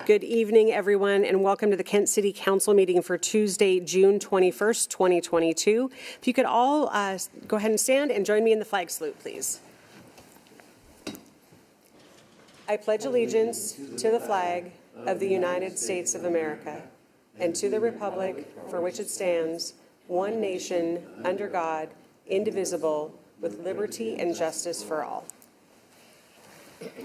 Good evening, everyone, and welcome to the Kent City Council meeting for Tuesday, June 21st, 2022. If you could all go ahead and stand and join me in the flag salute, please. I pledge allegiance to the flag of the United States of America and to the republic for which it stands, one nation, under God, indivisible, with liberty and justice for all. Okay.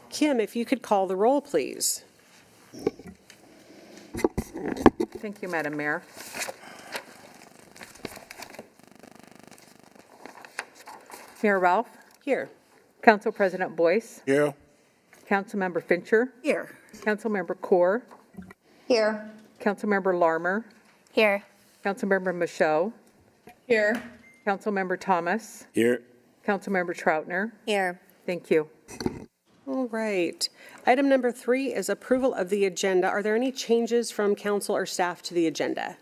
Kim, if you could call the roll, please. Thank you, Madam Mayor. Mayor Ralph. Here. Council President Boyce. Here. Councilmember Fincher. Here. Councilmember Core. Here. Councilmember Larmer. Here. Councilmember Michaud. Here. Councilmember Thomas. Here. Councilmember Troutner. Here. Thank you. All right. Item number 3 is approval of the agenda. Are there any changes from council or staff to the agenda?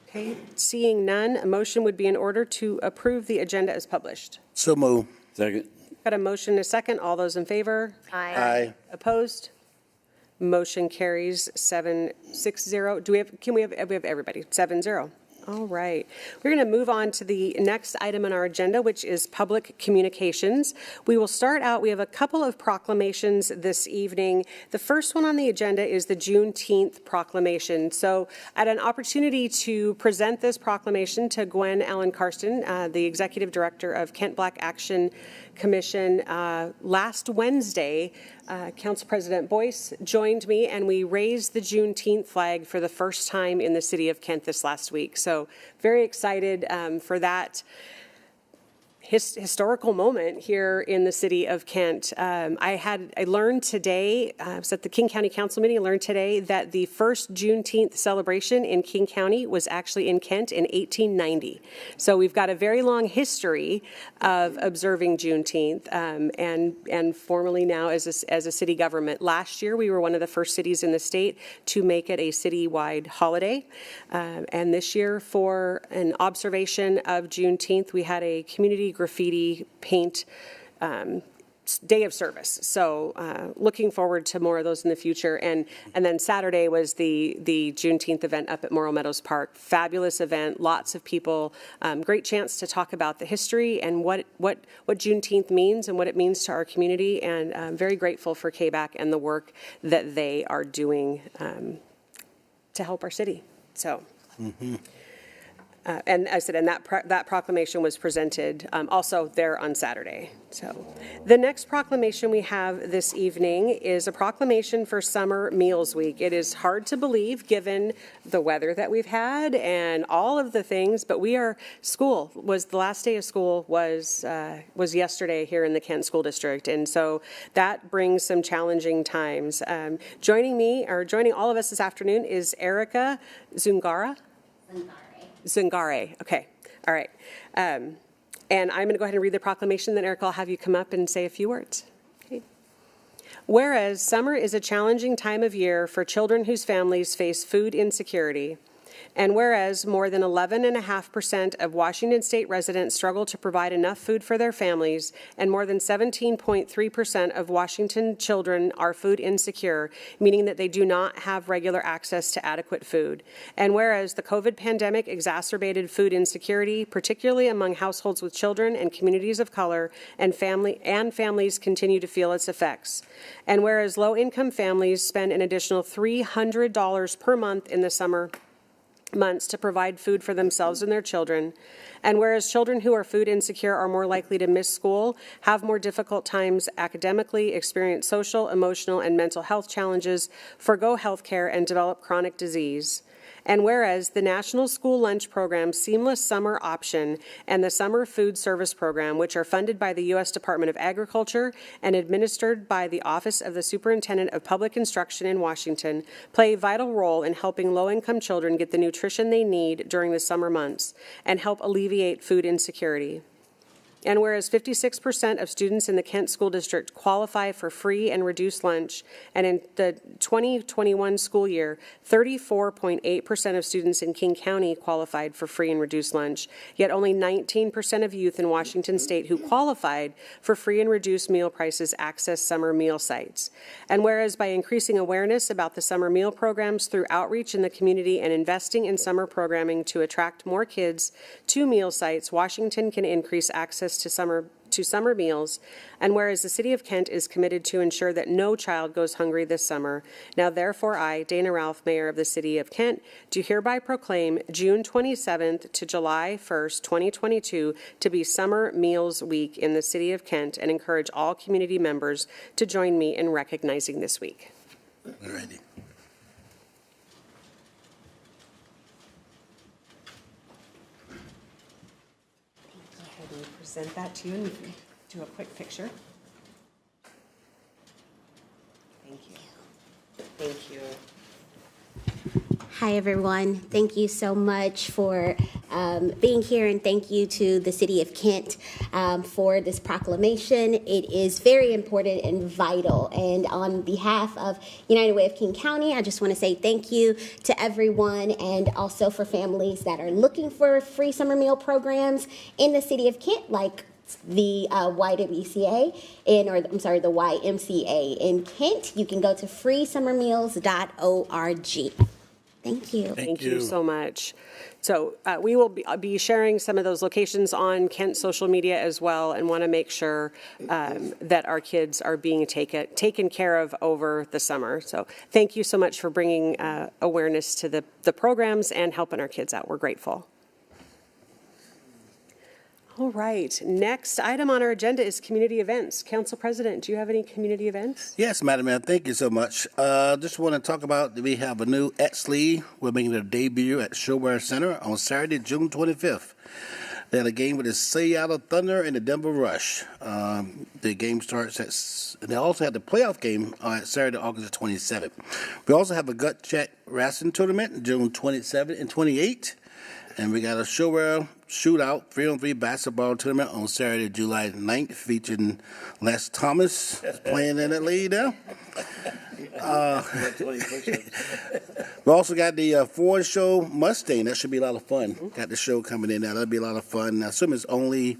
Okay. Seeing none, a motion would be in order to approve the agenda as published. So move. Second. Got a motion and a second. All those in favor? Aye. Opposed? Motion carries 7-6-0. Do we have? We have everybody. 7-0. All right. We're going to move on to the next item on our agenda, which is public communications. We will start out. We have a couple of proclamations this evening. The first one on the agenda is the Juneteenth Proclamation. So I had an opportunity to present this proclamation to Gwen Allen Karsten, the Executive Director of Kent Black Action Commission. Last Wednesday, Council President Boyce joined me and we raised the Juneteenth flag for the first time in the city of Kent this last week. So very excited for that historical moment here in the city of Kent. I learned today, I was at the King County Council meeting, I learned today that the first Juneteenth celebration in King County was actually in Kent in 1890. So we've got a very long history of observing Juneteenth and formally now as a city government. Last year we were one of the first cities in the state to make it a citywide holiday. And this year for an observation of Juneteenth, we had a community graffiti paint day of service. So looking forward to more of those in the future. And then Saturday was the Juneteenth event up at Morrow Meadows Park. Fabulous event, lots of people, great chance to talk about the history and what Juneteenth means and what it means to our community. And I'm very grateful for KBAC and the work that they are doing to help our city. So. Mm-hmm. And I said, and that proclamation was presented also there on Saturday. So the next proclamation we have this evening is a proclamation for Summer Meals Week. It is hard to believe given the weather that we've had and all of the things, but the last day of school was yesterday here in the Kent School District. And so that brings some challenging times. Joining all of us this afternoon is Erica Zungare. Okay. All right. And I'm going to go ahead and read the proclamation. Then, Eric, I'll have you come up and say a few words. Okay. Whereas summer is a challenging time of year for children whose families face food insecurity, and whereas more than 11.5% of Washington state residents struggle to provide enough food for their families, and more than 17.3% of Washington children are food insecure, meaning that they do not have regular access to adequate food. And whereas the COVID pandemic exacerbated food insecurity, particularly among households with children and communities of color, and families continue to feel its effects. And whereas low-income families spend an additional $300 per month in the summer months to provide food for themselves and their children. And whereas children who are food insecure are more likely to miss school, have more difficult times academically, experience social, emotional, and mental health challenges, forgo health care, and develop chronic disease. And whereas the National School Lunch Program, Seamless Summer Option, and the Summer Food Service Program, which are funded by the U.S. Department of Agriculture and administered by the Office of the Superintendent of Public Instruction in Washington, play a vital role in helping low-income children get the nutrition they need during the summer months and help alleviate food insecurity. And whereas 56% of students in the Kent School District qualify for free and reduced lunch, and in the 2021 school year, 34.8% of students in King County qualified for free and reduced lunch, yet only 19% of youth in Washington State who qualified for free and reduced meal prices access summer meal sites. And whereas by increasing awareness about the summer meal programs through outreach in the community and investing in summer programming to attract more kids to meal sites, Washington can increase access to summer meals, and whereas the City of Kent is committed to ensure that no child goes hungry this summer, now therefore I, Dana Ralph, Mayor of the City of Kent, do hereby proclaim June 27th to July 1st, 2022 to be Summer Meals Week in the City of Kent, and encourage all community members to join me in recognizing this week. Ready. Present that to you and do a quick picture. Thank you. Thank you. Hi, everyone. Thank you so much for being here, and thank you to the City of Kent for this proclamation. It is very important and vital. And on behalf of United Way of King County, I just want to say thank you to everyone, and also for families that are looking for free summer meal programs in the City of Kent, like the YWCA the YMCA in Kent. You can go to freesummermeals.org. Thank you. Thank you so much. So we will be sharing some of those locations on Kent social media as well, and want to make sure that our kids are being taken care of over the summer. So thank you so much for bringing awareness to the programs and helping our kids out. We're grateful. All right. Next item on our agenda is community events. Council President, do you have any community events? Yes, Madam Mayor, thank you so much. Just want to talk about, we have a new Exley. We're making their debut at Showwear Center on Saturday, June 25th. They had a game with the Seattle Thunder and the Denver Rush. The game starts at, they also had the playoff game on Saturday, August 27th. We also have a gut check wrestling tournament June 27th and 28th. And we got a Showwear shootout 3-on-3 basketball tournament on Saturday, July 9th, featuring Les Thomas playing in that lead now. We also got the Ford Show Mustang. That should be a lot of fun. Got the show coming in now. That'll be a lot of fun. I assume it's only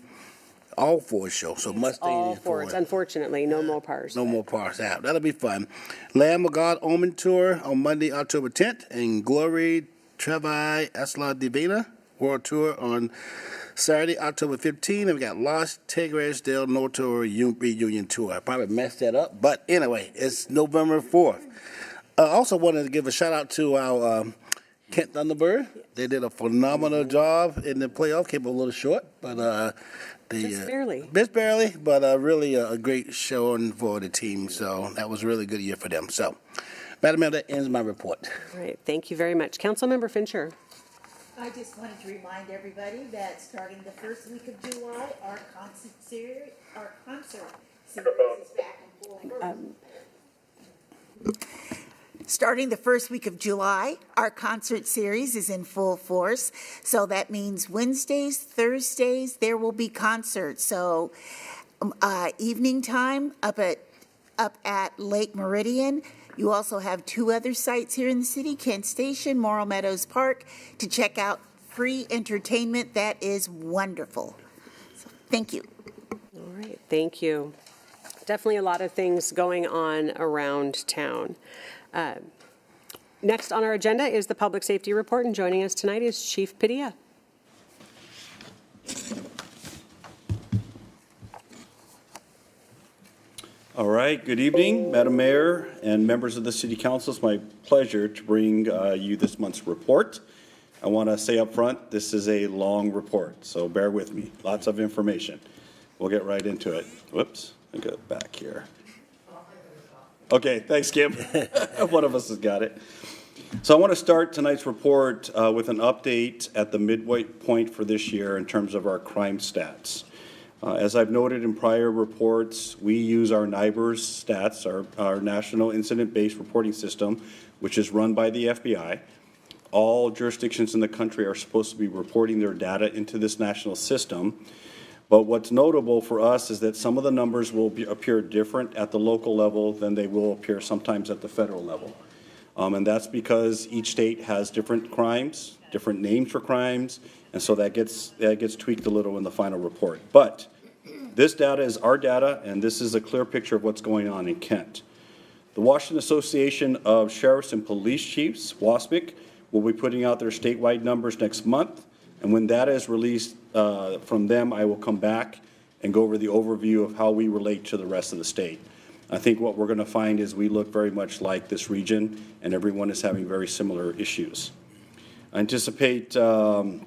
all Ford show, so Mustang All and Fords. Ford. Unfortunately, no Mopars. No more parts out. That'll be fun. Lamb of God Omen Tour on Monday, October 10th, and Glory Trevi Esla Divina World Tour on Saturday, October 15th. And we got Los Tigres del Norte Reunion Tour. I probably messed that up, but anyway, it's November 4th. I also wanted to give a shout out to our Kent Thunderbird. They did a phenomenal job in the playoff. Came up a little short, but Just barely. Just barely, but really a great showing for the team. So that was a really good year for them. So, Madam Mayor, that ends my report. All right. Thank you very much. Councilmember Fincher. I just wanted to remind everybody that starting the first week of July, our concert series is back in full force. Starting the first week of July, our concert series is in full force. So that means Wednesdays, Thursdays, there will be concerts. So evening time up at Lake Meridian. You also have two other sites here in the city, Kent Station, Morro Meadows Park, to check out free entertainment that is wonderful. So, thank you. All right. Thank you. Definitely a lot of things going on around town. Next on our agenda is the Public Safety Report, and joining us tonight is Chief Padilla. All right, good evening, Madam Mayor and members of the City Council. It's my pleasure to bring you this month's report. I want to say up front, this is a long report, so bear with me. Lots of information. We'll get right into it. Whoops, I go back here. Okay, thanks, Kim. One of us has got it. So I want to start tonight's report with an update at the midway point for this year in terms of our crime stats. As I've noted in prior reports, we use our NIBRS stats, our National Incident-Based Reporting System, which is run by the FBI. All jurisdictions in the country are supposed to be reporting their data into this national system. But what's notable for us is that some of the numbers will appear different at the local level than they will appear sometimes at the federal level. And that's because each state has different crimes, different names for crimes, and so that gets tweaked a little in the final report. But this data is our data, and this is a clear picture of what's going on in Kent. The Washington Association of Sheriffs and Police Chiefs, WASPIC, will be putting out their statewide numbers next month, and when that is released from them, I will come back and go over the overview of how we relate to the rest of the state. I think what we're going to find is we look very much like this region, and everyone is having very similar issues. I anticipate, or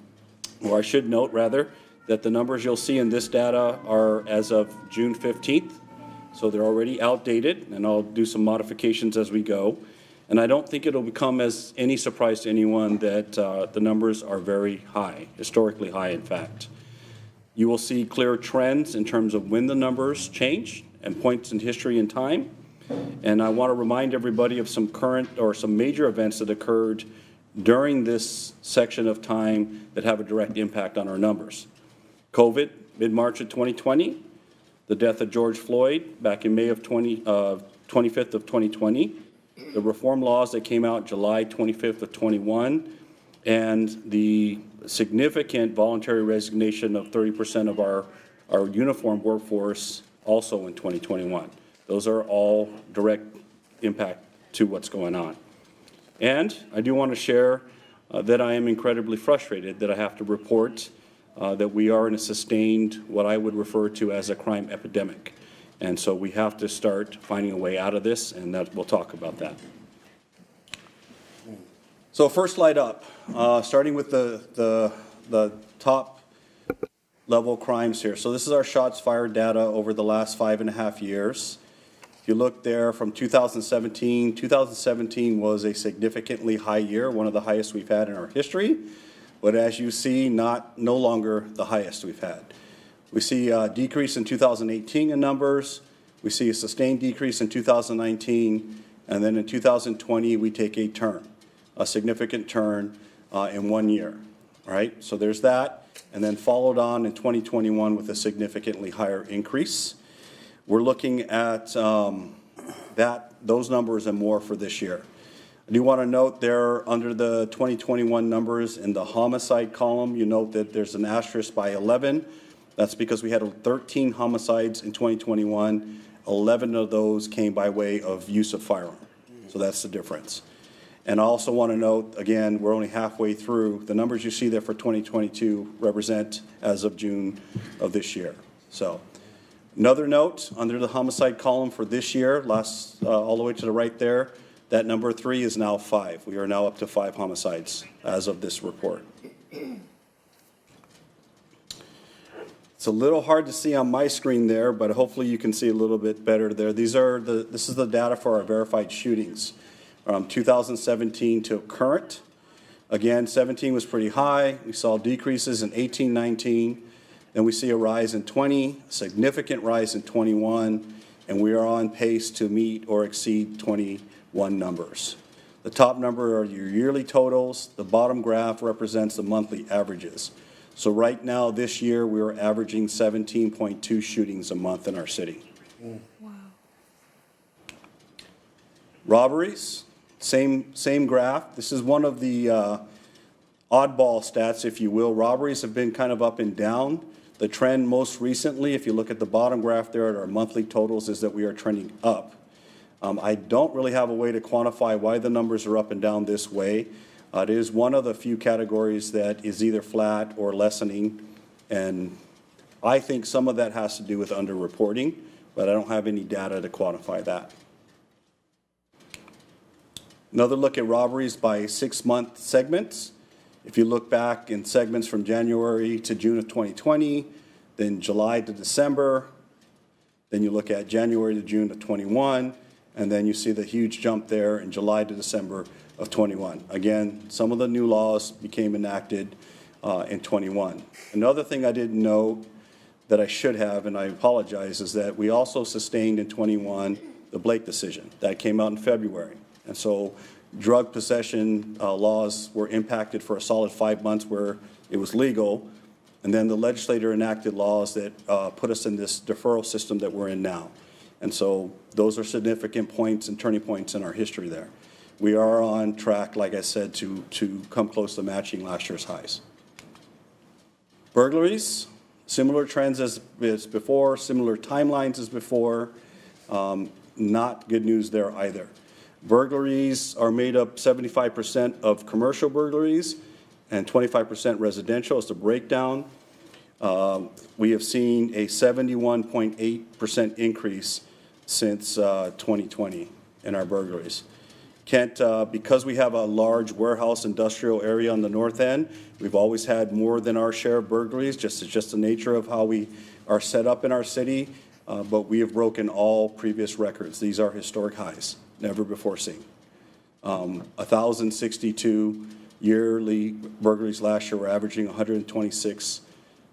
I should note rather, that the numbers you'll see in this data are as of June 15th, so they're already outdated, and I'll do some modifications as we go. And I don't think it'll become as any surprise to anyone that the numbers are very high, historically high, in fact. You will see clear trends in terms of when the numbers change and points in history and time. And I want to remind everybody of some current or some major events that occurred during this section of time that have a direct impact on our numbers. COVID, mid-March of 2020, the death of George Floyd back in May of 25th of 2020, the reform laws that came out July 25th of 21, and the significant voluntary resignation of 30% of our uniformed workforce also in 2021. Those are all direct impact to what's going on. And I do want to share that I am incredibly frustrated that I have to report that we are in a sustained, what I would refer to as a crime epidemic. And so we have to start finding a way out of this, and that we'll talk about that. So first slide up, starting with the top level crimes here. So this is our shots fired data over the last 5.5 years. If you look there from 2017 was a significantly high year, one of the highest we've had in our history. But as you see, no longer the highest we've had. We see a decrease in 2018 in numbers. We see a sustained decrease in 2019. And then in 2020, we take a turn, a significant turn in 1 year. All right, so there's that. And then followed on in 2021 with a significantly higher increase. We're looking at those numbers and more for this year. I do want to note there under the 2021 numbers in the homicide column, you note that there's an asterisk by 11. That's because we had 13 homicides in 2021. 11 of those came by way of use of firearm. So that's the difference. And I also want to note, again, we're only halfway through. The numbers you see there for 2022 represent as of June of this year. So another note under the homicide column for this year, all the way to the right there, that number 3 is now 5. We are now up to 5 homicides as of this report. It's a little hard to see on my screen there, but hopefully you can see a little bit better there. This is the data for our verified shootings, 2017 to current. Again, 17 was pretty high. We saw decreases in 18, 19. Then we see a rise in 20, significant rise in 21, and we are on pace to meet or exceed 21 numbers. The top number are your yearly totals. The bottom graph represents the monthly averages. So right now, this year, we are averaging 17.2 shootings a month in our city. Wow. Robberies, same graph. This is one of the oddball stats, if you will. Robberies have been kind of up and down. The trend most recently, if you look at the bottom graph there at our monthly totals, is that we are trending up. I don't really have a way to quantify why the numbers are up and down this way. It is one of the few categories that is either flat or lessening, and I think some of that has to do with underreporting, but I don't have any data to quantify that. Another look at robberies by 6-month segments. If you look back in segments from January to June of 2020, then July to December, then you look at January to June of 21, and then you see the huge jump there in July to December of 21. Again, some of the new laws became enacted in 21. Another thing I didn't know that I should have, and I apologize, is that we also sustained in 21 the Blake decision. That came out in February. And so drug possession laws were impacted for a solid 5 months where it was legal. And then the legislature enacted laws that put us in this deferral system that we're in now. And so those are significant points and turning points in our history there. We are on track, like I said, to come close to matching last year's highs. Burglaries, similar trends as before, similar timelines as before. Not good news there either. Burglaries are made up 75% of commercial burglaries and 25% residential. It's the breakdown. We have seen a 71.8% increase since 2020 in our burglaries. Kent, because we have a large warehouse industrial area on the north end, we've always had more than our share of burglaries. It's just the nature of how we are set up in our city. But we have broken all previous records. These are historic highs, never before seen. 1,062 yearly burglaries last year. We're averaging 126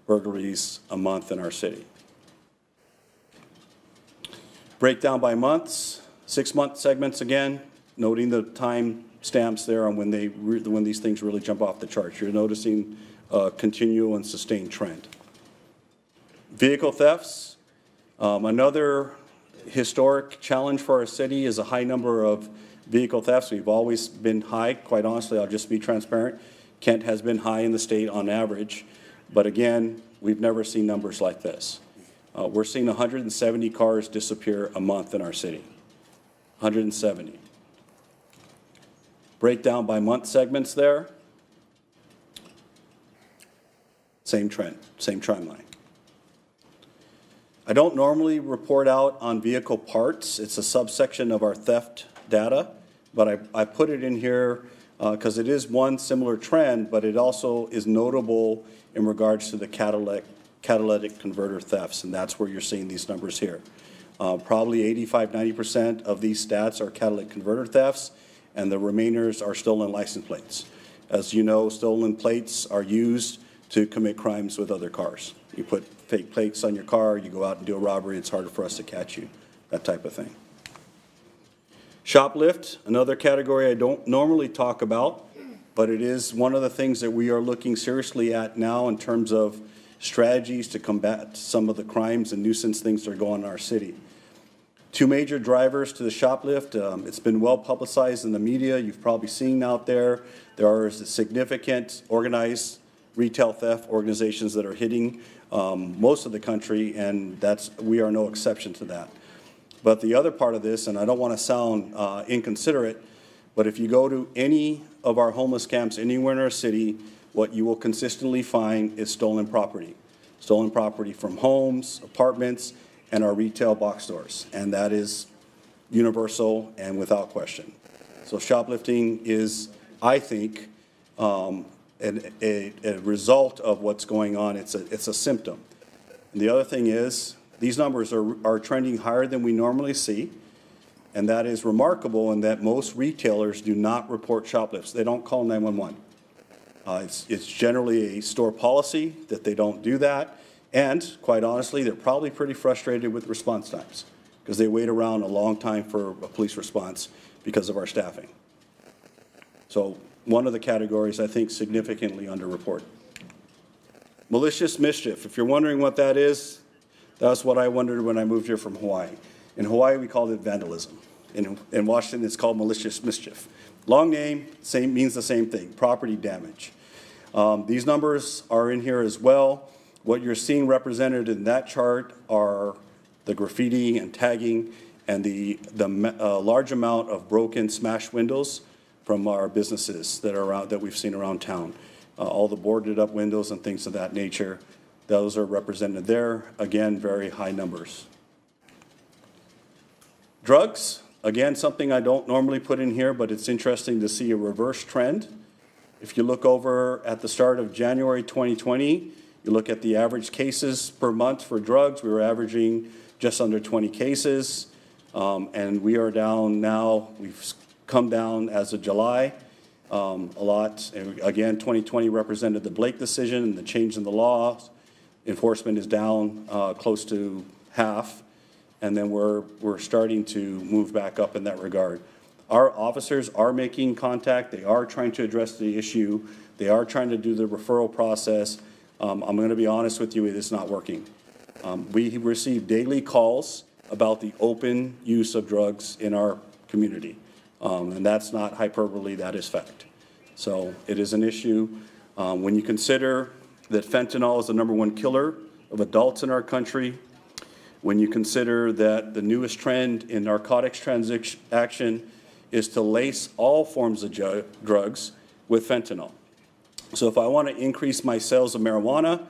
burglaries a month in our city. Breakdown by months, 6-month segments again, noting the time stamps there on when these things really jump off the charts. You're noticing a continual and sustained trend. Vehicle thefts. Another historic challenge for our city is a high number of vehicle thefts. We've always been high. Quite honestly, I'll just be transparent. Kent has been high in the state on average. But again, we've never seen numbers like this. We're seeing 170 cars disappear a month in our city. 170. Breakdown by month segments there. Same trend, same trend line. I don't normally report out on vehicle parts. It's a subsection of our theft data, but I put it in here because it is one similar trend, but it also is notable in regards to the catalytic converter thefts, and that's where you're seeing these numbers here. Probably 85–90% of these stats are catalytic converter thefts, and the remainers are stolen license plates. As you know, stolen plates are used to commit crimes with other cars. You put fake plates on your car, you go out and do a robbery, it's harder for us to catch you, that type of thing. Shoplift, another category I don't normally talk about, but it is one of the things that we are looking seriously at now in terms of strategies to combat some of the crimes and nuisance things that are going on in our city. Two major drivers to the shoplift. It's been well publicized in the media. You've probably seen out there. There are significant organized retail theft organizations that are hitting most of the country, and we are no exception to that. But the other part of this, and I don't want to sound inconsiderate, but if you go to any of our homeless camps anywhere in our city, what you will consistently find is stolen property. Stolen property from homes, apartments, and our retail box stores. And that is universal and without question. So shoplifting is, I think, a result of what's going on. It's a symptom. And the other thing is, these numbers are trending higher than we normally see, and that is remarkable in that most retailers do not report shoplifts. They don't call 911. It's generally a store policy that they don't do that, and quite honestly, they're probably pretty frustrated with response times because they wait around a long time for a police response because of our staffing. So one of the categories I think significantly underreported. Malicious mischief. If you're wondering what that is, that's what I wondered when I moved here from Hawaii. In Hawaii, we called it vandalism. In Washington, it's called malicious mischief. Long name, means the same thing, property damage. These numbers are in here as well. What you're seeing represented in that chart are the graffiti and tagging and the large amount of broken, smashed windows from our businesses that we've seen around town. All the boarded up windows and things of that nature. Those are represented there. Again, very high numbers. Drugs, again, something I don't normally put in here, but it's interesting to see a reverse trend. If you look over at the start of January 2020, you look at the average cases per month for drugs, we were averaging just under 20 cases, and we are down now. We've come down as of July a lot. And again, 2020 represented the Blake decision and the change in the law. Enforcement is down close to half, and then we're starting to move back up in that regard. Our officers are making contact. They are trying to address the issue. They are trying to do the referral process. I'm going to be honest with you, it is not working. We receive daily calls about the open use of drugs in our community. And that's not hyperbole, that is fact. So it is an issue. When you consider that fentanyl is the #1 killer of adults in our country, when you consider that the newest trend in narcotics transaction is to lace all forms of drugs with fentanyl. So if I want to increase my sales of marijuana,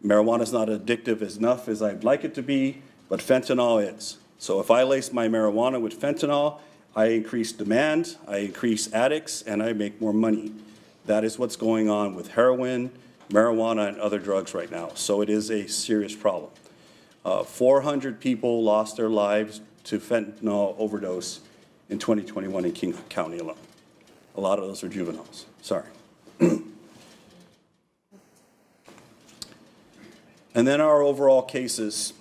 marijuana is not addictive enough as I'd like it to be, but fentanyl is. So if I lace my marijuana with fentanyl, I increase demand, I increase addicts, and I make more money. That is what's going on with heroin, marijuana, and other drugs right now. So it is a serious problem. 400 people lost their lives to fentanyl overdose in 2021 in King County alone. A lot of those are juveniles. Sorry. And then our overall cases.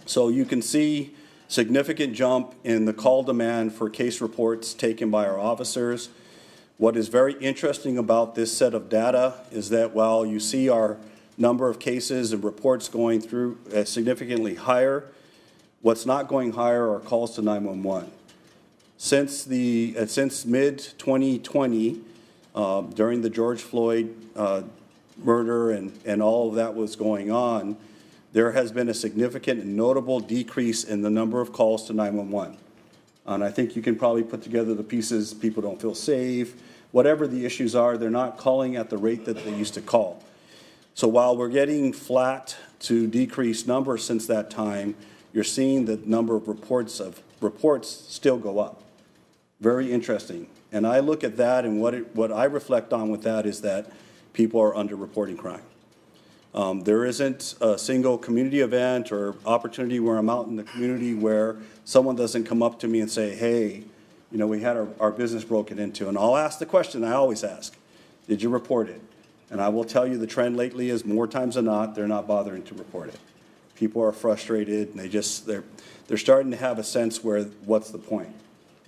So you can see significant jump in the call demand for case reports taken by our officers. What is very interesting about this set of data is that while you see our number of cases and reports going through significantly higher, what's not going higher are calls to 911. Since mid-2020, during the George Floyd murder and all of that was going on, there has been a significant and notable decrease in the number of calls to 911. And I think you can probably put together the pieces. People don't feel safe. Whatever the issues are, they're not calling at the rate that they used to call. So while we're getting flat to decreased numbers since that time, you're seeing the number of reports still go up. Very interesting. And I look at that, and what I reflect on with that is that people are underreporting crime. There isn't a single community event or opportunity where I'm out in the community where someone doesn't come up to me and say, hey, you know, we had our business broken into. And I'll ask the question I always ask, did you report it? And I will tell you the trend lately is more times than not, they're not bothering to report it. People are frustrated, and they're starting to have a sense where what's the point?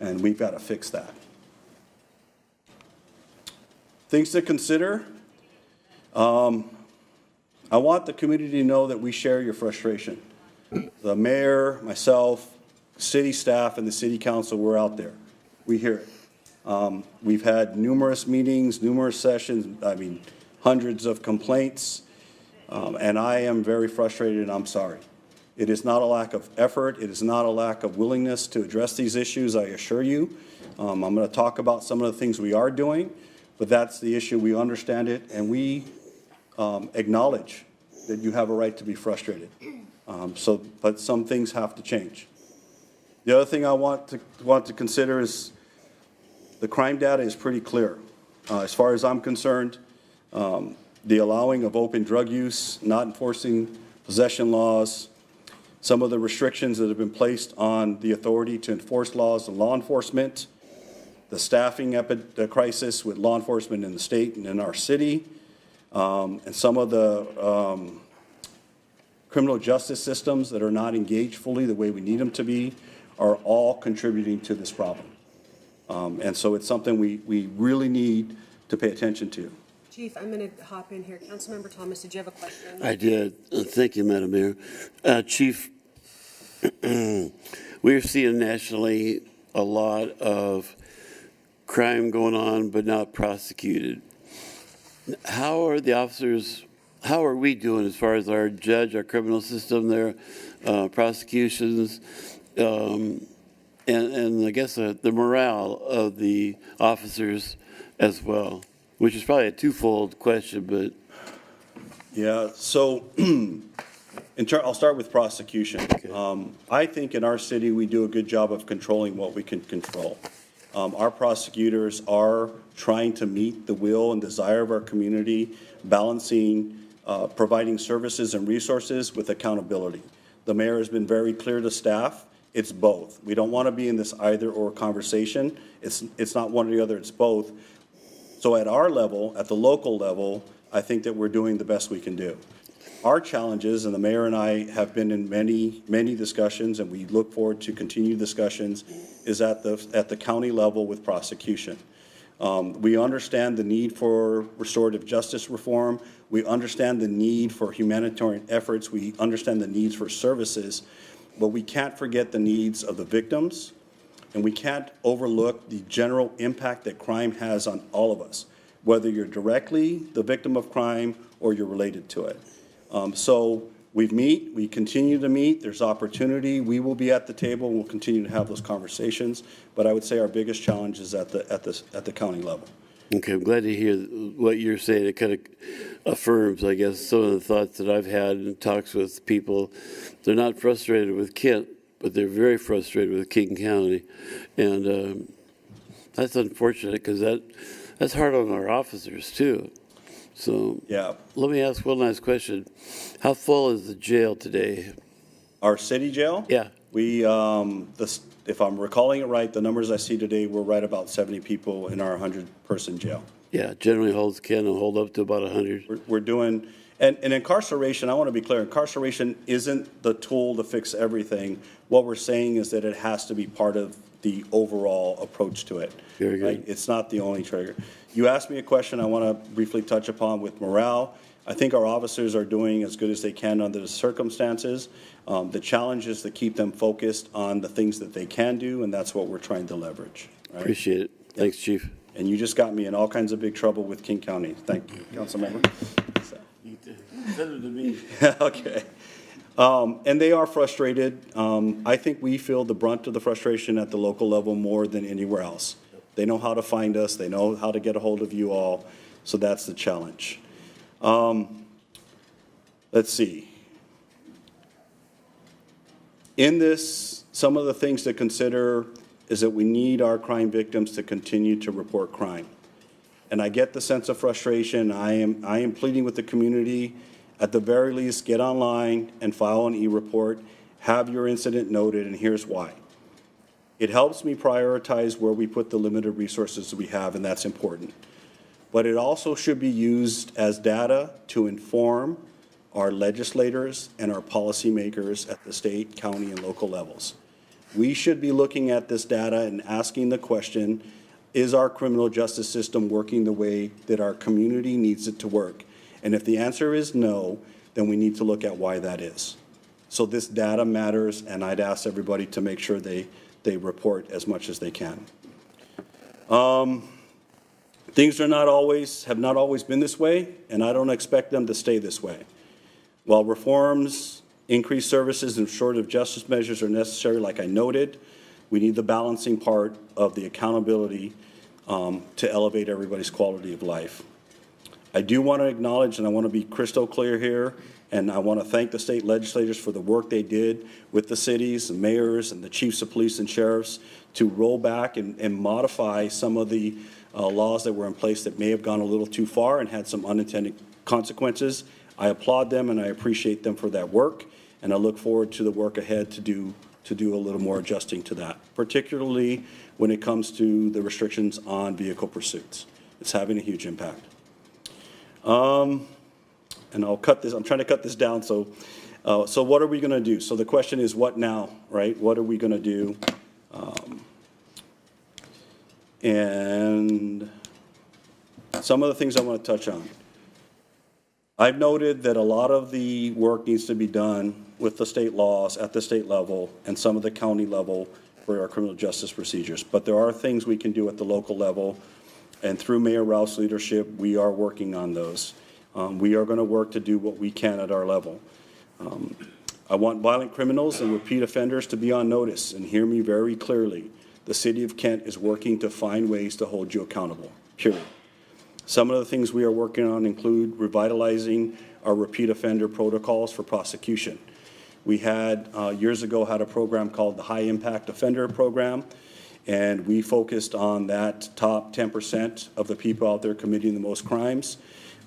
And we've got to fix that. Things to consider. I want the community to know that we share your frustration. The mayor, myself, city staff, and the city council, we're out there. We hear it. We've had numerous meetings, numerous sessions, hundreds of complaints, and I am very frustrated, and I'm sorry. It is not a lack of effort. It is not a lack of willingness to address these issues, I assure you. I'm going to talk about some of the things we are doing, but that's the issue. We understand it, and we acknowledge that you have a right to be frustrated. But some things have to change. The other thing I want to consider is the crime data is pretty clear. As far as I'm concerned, the allowing of open drug use, not enforcing possession laws, some of the restrictions that have been placed on the authority to enforce laws and law enforcement, the staffing crisis with law enforcement in the state and in our city, and some of the criminal justice systems that are not engaged fully the way we need them to be are all contributing to this problem. And so it's something we really need to pay attention to. Chief, I'm going to hop in here. Councilmember Thomas, did you have a question? I did. Thank you, Madam Mayor. Chief, we're seeing nationally a lot of crime going on but not prosecuted. How are the officers, how are we doing as far as our judge, our criminal system there, prosecutions, and I guess the morale of the officers as well, which is probably a twofold question, but. Yeah, so I'll start with prosecution. Okay. I think in our city we do a good job of controlling what we can control. Our prosecutors are trying to meet the will and desire of our community, balancing providing services and resources with accountability. The mayor has been very clear to staff. It's both. We don't want to be in this either or conversation. It's not one or the other, it's both. So at our level, at the local level, I think that we're doing the best we can do. Our challenges, and the mayor and I have been in many, many discussions, and we look forward to continued discussions, is at the county level with prosecution. We understand the need for restorative justice reform. We understand the need for humanitarian efforts. We understand the needs for services, but we can't forget the needs of the victims, and we can't overlook the general impact that crime has on all of us, whether you're directly the victim of crime or you're related to it. So we continue to meet, there's opportunity, we will be at the table, we'll continue to have those conversations, but I would say our biggest challenge is at the county level. Okay, I'm glad to hear what you're saying. It kind of affirms, I guess, some of the thoughts that I've had and talks with people. They're not frustrated with Kent, but they're very frustrated with King County. And that's unfortunate because that's hard on our officers, too. So yeah. Let me ask one last question. How full is the jail today? Our city jail? Yeah. We, if I'm recalling it right, the numbers I see today, we're right about 70 people in our 100-person jail. Yeah, generally can hold up to about 100. We're doing, and incarceration, I want to be clear, incarceration isn't the tool to fix everything. What we're saying is that it has to be part of the overall approach to it. Very good. Right? It's not the only trigger. You asked me a question I want to briefly touch upon with morale. I think our officers are doing as good as they can under the circumstances. The challenge is to keep them focused on the things that they can do, and that's what we're trying to leverage. Right? Appreciate it. Yeah. Thanks, Chief. And you just got me in all kinds of big trouble with King County. Thank you, Councilmember. Send it to me. Okay. And they are frustrated. I think we feel the brunt of the frustration at the local level more than anywhere else. They know how to find us. They know how to get a hold of you all. So that's the challenge. Let's see. In this, some of the things to consider is that we need our crime victims to continue to report crime. And I get the sense of frustration. I am pleading with the community, at the very least, get online and file an e-report, have your incident noted, and here's why. It helps me prioritize where we put the limited resources that we have, and that's important. But it also should be used as data to inform our legislators and our policymakers at the state, county, and local levels. We should be looking at this data and asking the question, is our criminal justice system working the way that our community needs it to work? And if the answer is no, then we need to look at why that is. So this data matters, and I'd ask everybody to make sure they report as much as they can. Things have not always been this way, and I don't expect them to stay this way. While reforms, increased services, and restorative justice measures are necessary, like I noted, we need the balancing part of the accountability to elevate everybody's quality of life. I do want to acknowledge, and I want to be crystal clear here, and I want to thank the state legislators for the work they did with the cities, the mayors, and the chiefs of police and sheriffs to roll back and modify some of the laws that were in place that may have gone a little too far and had some unintended consequences. I applaud them and I appreciate them for that work, and I look forward to the work ahead to do a little more adjusting to that, particularly when it comes to the restrictions on vehicle pursuits. It's having a huge impact. And I'll cut this, I'm trying to cut this down, so what are we going to do? So the question is, what now, right? What are we going to do? And some of the things I want to touch on. I've noted that a lot of the work needs to be done with the state laws at the state level and some of the county level for our criminal justice procedures. But there are things we can do at the local level, and through Mayor Ralph's leadership, we are working on those. We are going to work to do what we can at our level. I want violent criminals and repeat offenders to be on notice, and hear me very clearly. The City of Kent is working to find ways to hold you accountable, period. Some of the things we are working on include revitalizing our repeat offender protocols for prosecution. We had, years ago, had a program called the High Impact Offender Program, and we focused on that top 10% of the people out there committing the most crimes.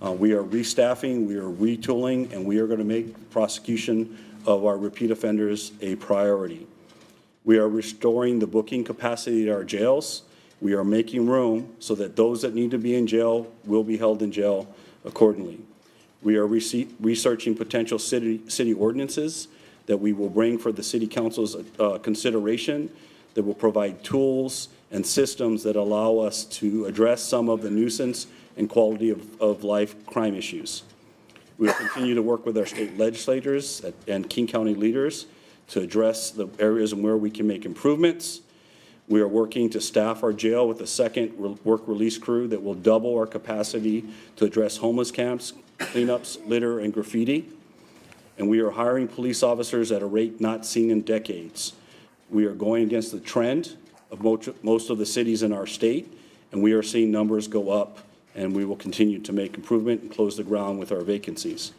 We are restaffing, we are retooling, and we are going to make prosecution of our repeat offenders a priority. We are restoring the booking capacity at our jails. We are making room so that those that need to be in jail will be held in jail accordingly. We are researching potential city ordinances that we will bring for the City Council's consideration that will provide tools and systems that allow us to address some of the nuisance and quality of life crime issues. We will continue to work with our state legislators and King County leaders to address the areas where we can make improvements. We are working to staff our jail with a second work release crew that will double our capacity to address homeless camps, cleanups, litter, and graffiti. And we are hiring police officers at a rate not seen in decades. We are going against the trend of most of the cities in our state, and we are seeing numbers go up, and we will continue to make improvement and close the ground with our vacancies.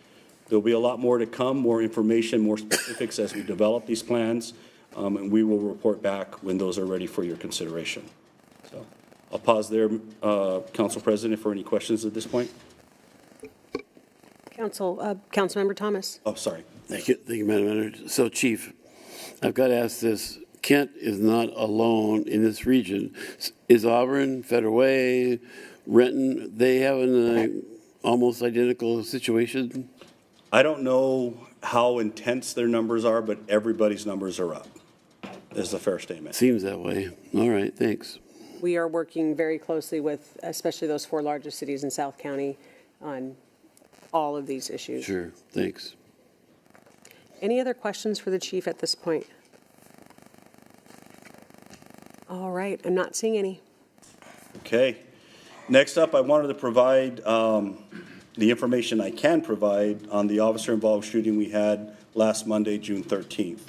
There'll be a lot more to come, more information, more specifics as we develop these plans, and we will report back when those are ready for your consideration. So I'll pause there, Council President, for any questions at this point. Councilmember Thomas. Oh, sorry. Thank you, Madam Manager. So, Chief, I've got to ask this. Kent is not alone in this region. Is Auburn, Federal Way, Renton, they have an almost identical situation? I don't know how intense their numbers are, but everybody's numbers are up, is a fair statement. Seems that way. All right, thanks. We are working very closely with, especially those 4 largest cities in South County, on all of these issues. Sure, thanks. Any other questions for the chief at this point? All right, I'm not seeing any. Okay. Next up, I wanted to provide the information I can provide on the officer-involved shooting we had last Monday, June 13th.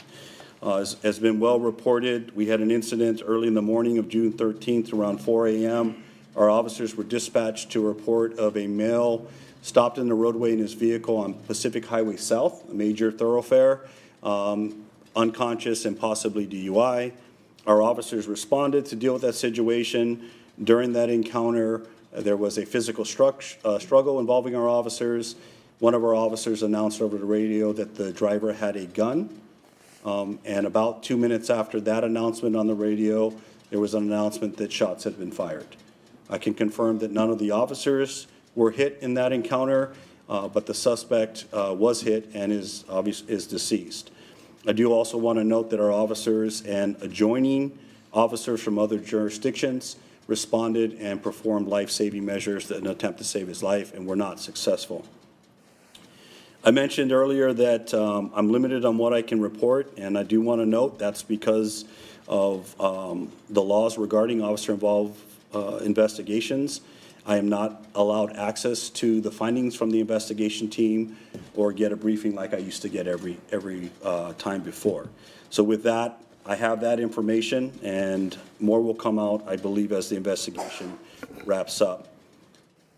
As has been well reported, we had an incident early in the morning of June 13th around 4 a.m. Our officers were dispatched to a report of a male stopped in the roadway in his vehicle on Pacific Highway South, a major thoroughfare, unconscious and possibly DUI. Our officers responded to deal with that situation. During that encounter, there was a physical struggle involving our officers. One of our officers announced over the radio that the driver had a gun. And about 2 minutes after that announcement on the radio, there was an announcement that shots had been fired. I can confirm that none of the officers were hit in that encounter, but the suspect was hit and is deceased. I do also want to note that our officers and adjoining officers from other jurisdictions responded and performed life-saving measures in an attempt to save his life and were not successful. I mentioned earlier that I'm limited on what I can report, and I do want to note that's because of the laws regarding officer-involved investigations. I am not allowed access to the findings from the investigation team or get a briefing like I used to get every time before. So with that, I have that information, and more will come out, I believe, as the investigation wraps up.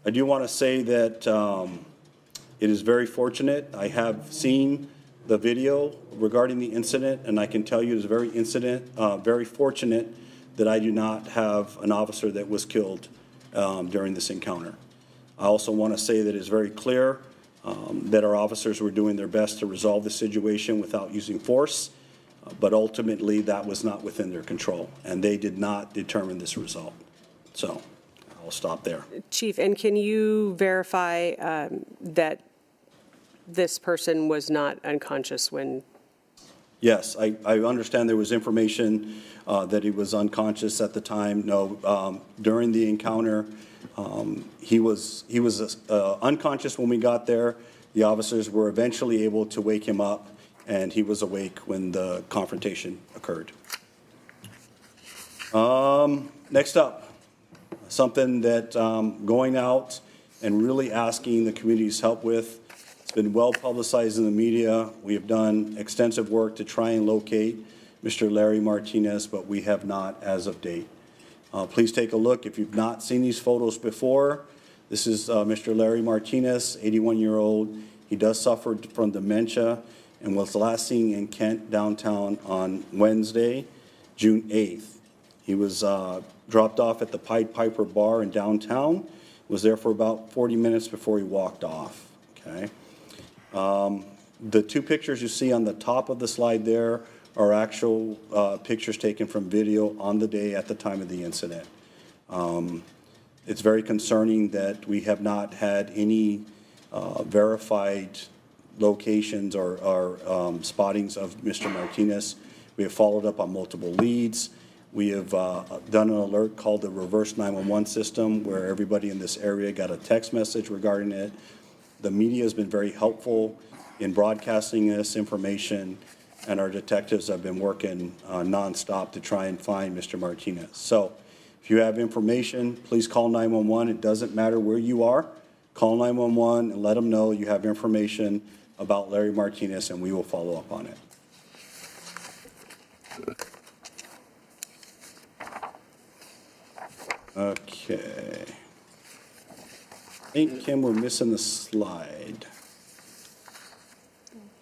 I do want to say that it is very fortunate. I have seen the video regarding the incident, and I can tell you it's very fortunate that I do not have an officer that was killed during this encounter. I also want to say that it's very clear that our officers were doing their best to resolve the situation without using force, but ultimately that was not within their control, and they did not determine this result. So I'll stop there. Chief, and can you verify that this person was not unconscious when? Yes, I understand there was information that he was unconscious at the time. No, during the encounter, he was unconscious when we got there. The officers were eventually able to wake him up, and he was awake when the confrontation occurred. Next up, something that going out and really asking the community's help with. It's been well publicized in the media. We have done extensive work to try and locate Mr. Larry Martinez, but we have not as of date. Please take a look. If you've not seen these photos before, this is Mr. Larry Martinez, 81-year-old. He does suffer from dementia and was last seen in Kent downtown on Wednesday, June 8th. He was dropped off at the Pied Piper Bar in downtown, was there for about 40 minutes before he walked off, okay? The two pictures you see on the top of the slide there are actual pictures taken from video on the day at the time of the incident. It's very concerning that we have not had any verified locations or spottings of Mr. Martinez. We have followed up on multiple leads. We have done an alert called the reverse 911 system, where everybody in this area got a text message regarding it. The media has been very helpful in broadcasting this information, and our detectives have been working nonstop to try and find Mr. Martinez. So if you have information, please call 911. It doesn't matter where you are. Call 911 and let them know you have information about Larry Martinez, and we will follow up on it. Okay. I think, Kim, we're missing the slide.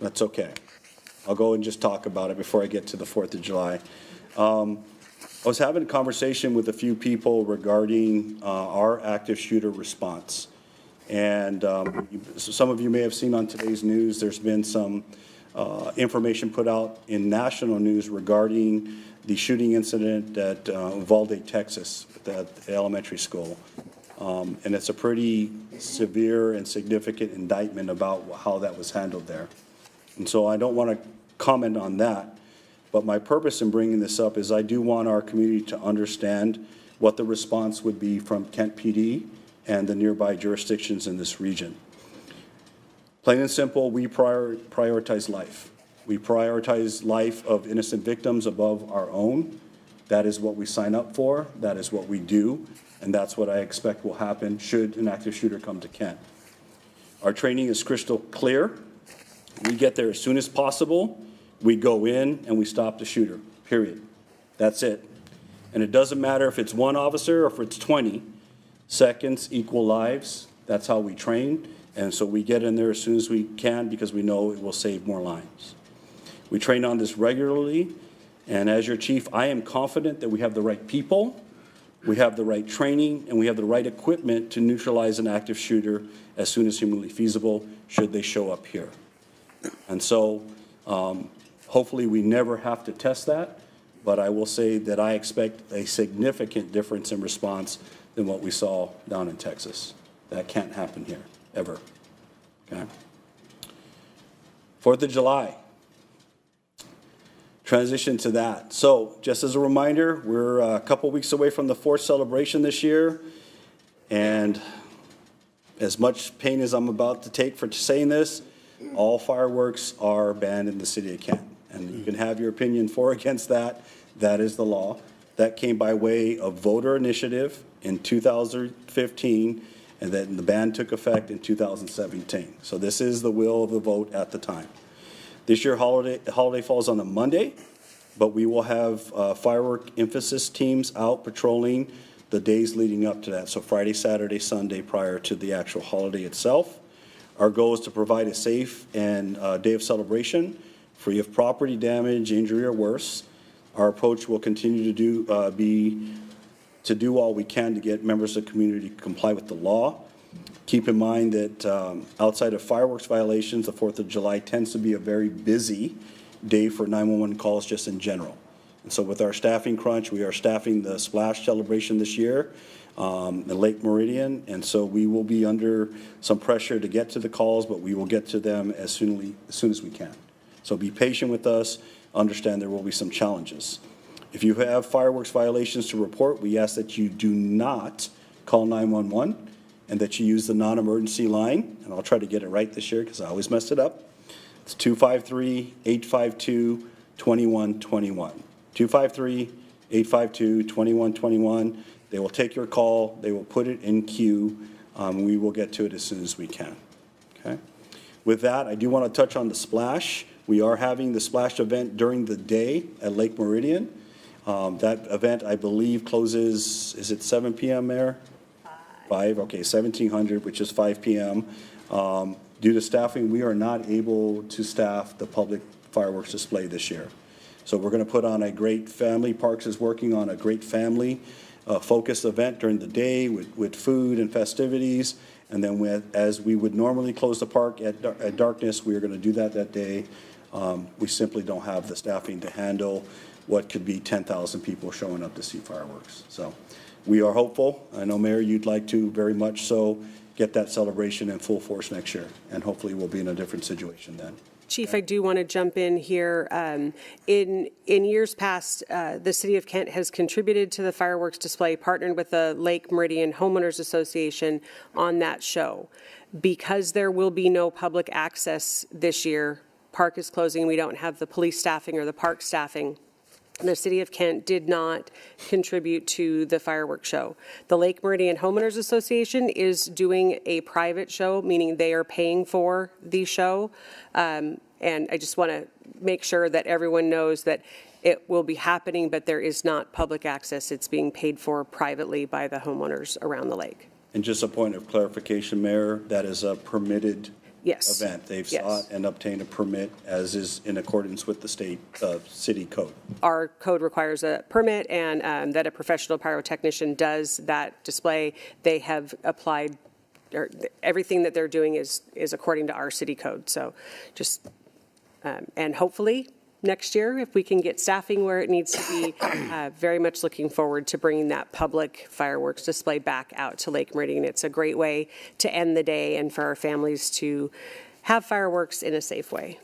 That's okay. I'll go and just talk about it before I get to the 4th of July. I was having a conversation with a few people regarding our active shooter response. And some of you may have seen on today's news, there's been some information put out in national news regarding the shooting incident at Uvalde, Texas, at the elementary school. And it's a pretty severe and significant indictment about how that was handled there. And so I don't want to comment on that, but my purpose in bringing this up is I do want our community to understand what the response would be from Kent PD and the nearby jurisdictions in this region. Plain and simple, we prioritize life. We prioritize life of innocent victims above our own. That is what we sign up for. That is what we do. And that's what I expect will happen should an active shooter come to Kent. Our training is crystal clear. We get there as soon as possible. We go in and we stop the shooter, period. That's it. And it doesn't matter if it's one officer or if it's 20. Seconds equal lives. That's how we train. And so we get in there as soon as we can because we know it will save more lives. We train on this regularly. And as your chief, I am confident that we have the right people, we have the right training, and we have the right equipment to neutralize an active shooter as soon as humanly feasible should they show up here. And so hopefully we never have to test that, but I will say that I expect a significant difference in response than what we saw down in Texas. That can't happen here, ever. Okay? 4th of July. Transition to that. So just as a reminder, we're a couple weeks away from the 4th celebration this year, and as much pain as I'm about to take for saying this, all fireworks are banned in the city of Kent. And you can have your opinion for or against that. That is the law. That came by way of voter initiative in 2015, and then the ban took effect in 2017. So this is the will of the vote at the time. This year, holiday falls on a Monday, but we will have firework emphasis teams out patrolling the days leading up to that. So Friday, Saturday, Sunday prior to the actual holiday itself. Our goal is to provide a safe and day of celebration, free of property damage, injury, or worse. Our approach will continue to do all we can to get members of the community to comply with the law. Keep in mind that outside of fireworks violations, the 4th of July tends to be a very busy day for 911 calls just in general. And so with our staffing crunch, we are staffing the splash celebration this year, the Lake Meridian, and so we will be under some pressure to get to the calls, but we will get to them as soon as we can. So be patient with us. Understand there will be some challenges. If you have fireworks violations to report, we ask that you do not call 911 and that you use the non-emergency line, and I'll try to get it right this year because I always messed it up. It's 253-852-2121. 253-852-2121. They will take your call. They will put it in queue. We will get to it as soon as we can. Okay. With that, I do want to touch on the splash. We are having the splash event during the day at Lake Meridian. That event, I believe, closes, is it 7 p.m., Mayor? 5, okay, 1700, which is 5 p.m. Due to staffing, we are not able to staff the public fireworks display this year. So we're going to put on a great family. Parks is working on a great family focused event during the day with food and festivities. And then as we would normally close the park at darkness, we are going to do that day. We simply don't have the staffing to handle what could be 10,000 people showing up to see fireworks. So we are hopeful. I know, Mayor, you'd like to very much so get that celebration in full force next year, and hopefully we'll be in a different situation then. Chief, I do want to jump in here. In years past, the City of Kent has contributed to the fireworks display, partnered with the Lake Meridian Homeowners Association on that show. Because there will be no public access this year, park is closing, we don't have the police staffing or the park staffing. The City of Kent did not contribute to the fireworks show. The Lake Meridian Homeowners Association is doing a private show, meaning they are paying for the show. And I just want to make sure that everyone knows that it will be happening, but there is not public access. It's being paid for privately by the homeowners around the lake. And just a point of clarification, Mayor, that is a permitted Yes. event. They've Yes. sought and obtained a permit, as is in accordance with the state city code. Our code requires a permit, and that a professional pyrotechnician does that display. They have applied, or everything that they're doing is according to our city code. So just, and hopefully next year, if we can get staffing where it needs to be, very much looking forward to bringing that public fireworks display back out to Lake Meridian. It's a great way to end the day and for our families to have fireworks in a safe way.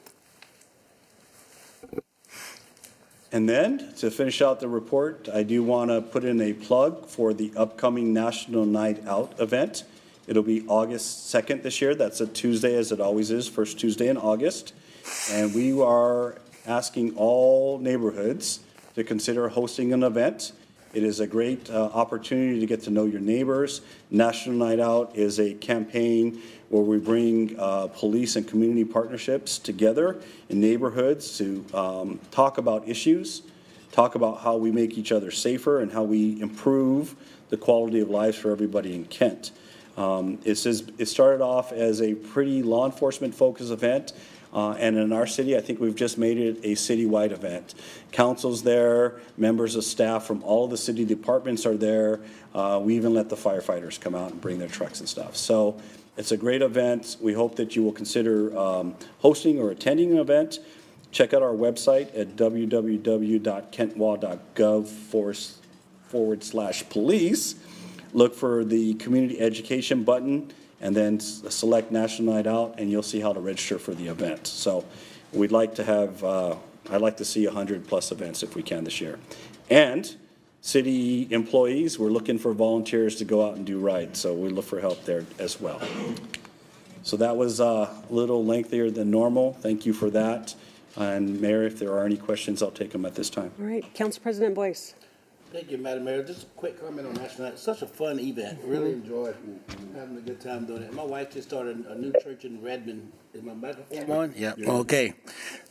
And then, to finish out the report, I do want to put in a plug for the upcoming National Night Out event. It'll be August 2nd this year. That's a Tuesday, as it always is, first Tuesday in August. And we are asking all neighborhoods to consider hosting an event. It is a great opportunity to get to know your neighbors. National Night Out is a campaign where we bring police and community partnerships together in neighborhoods to talk about issues, talk about how we make each other safer and how we improve the quality of lives for everybody in Kent. It started off as a pretty law enforcement focused event. And in our city, I think we've just made it a citywide event. Council's there, members of staff from all of the city departments are there. We even let the firefighters come out and bring their trucks and stuff. So it's a great event. We hope that you will consider hosting or attending an event. Check out our website at www.kentwa.gov/police. Look for the community education button, and then select National Night Out, and you'll see how to register for the event. So we'd like to have, I'd like to see 100+ events if we can this year. And city employees, we're looking for volunteers to go out and do rides, so we look for help there as well. So that was a little lengthier than normal. Thank you for that. And Mayor, if there are any questions, I'll take them at this time. All right, Council President Boyce. Thank you, Madam Mayor. Just a quick comment on National Night. It's such a fun event. Really enjoyed having a good time doing it. My wife just started a new church in Redmond. Is my microphone on? Yeah. Okay.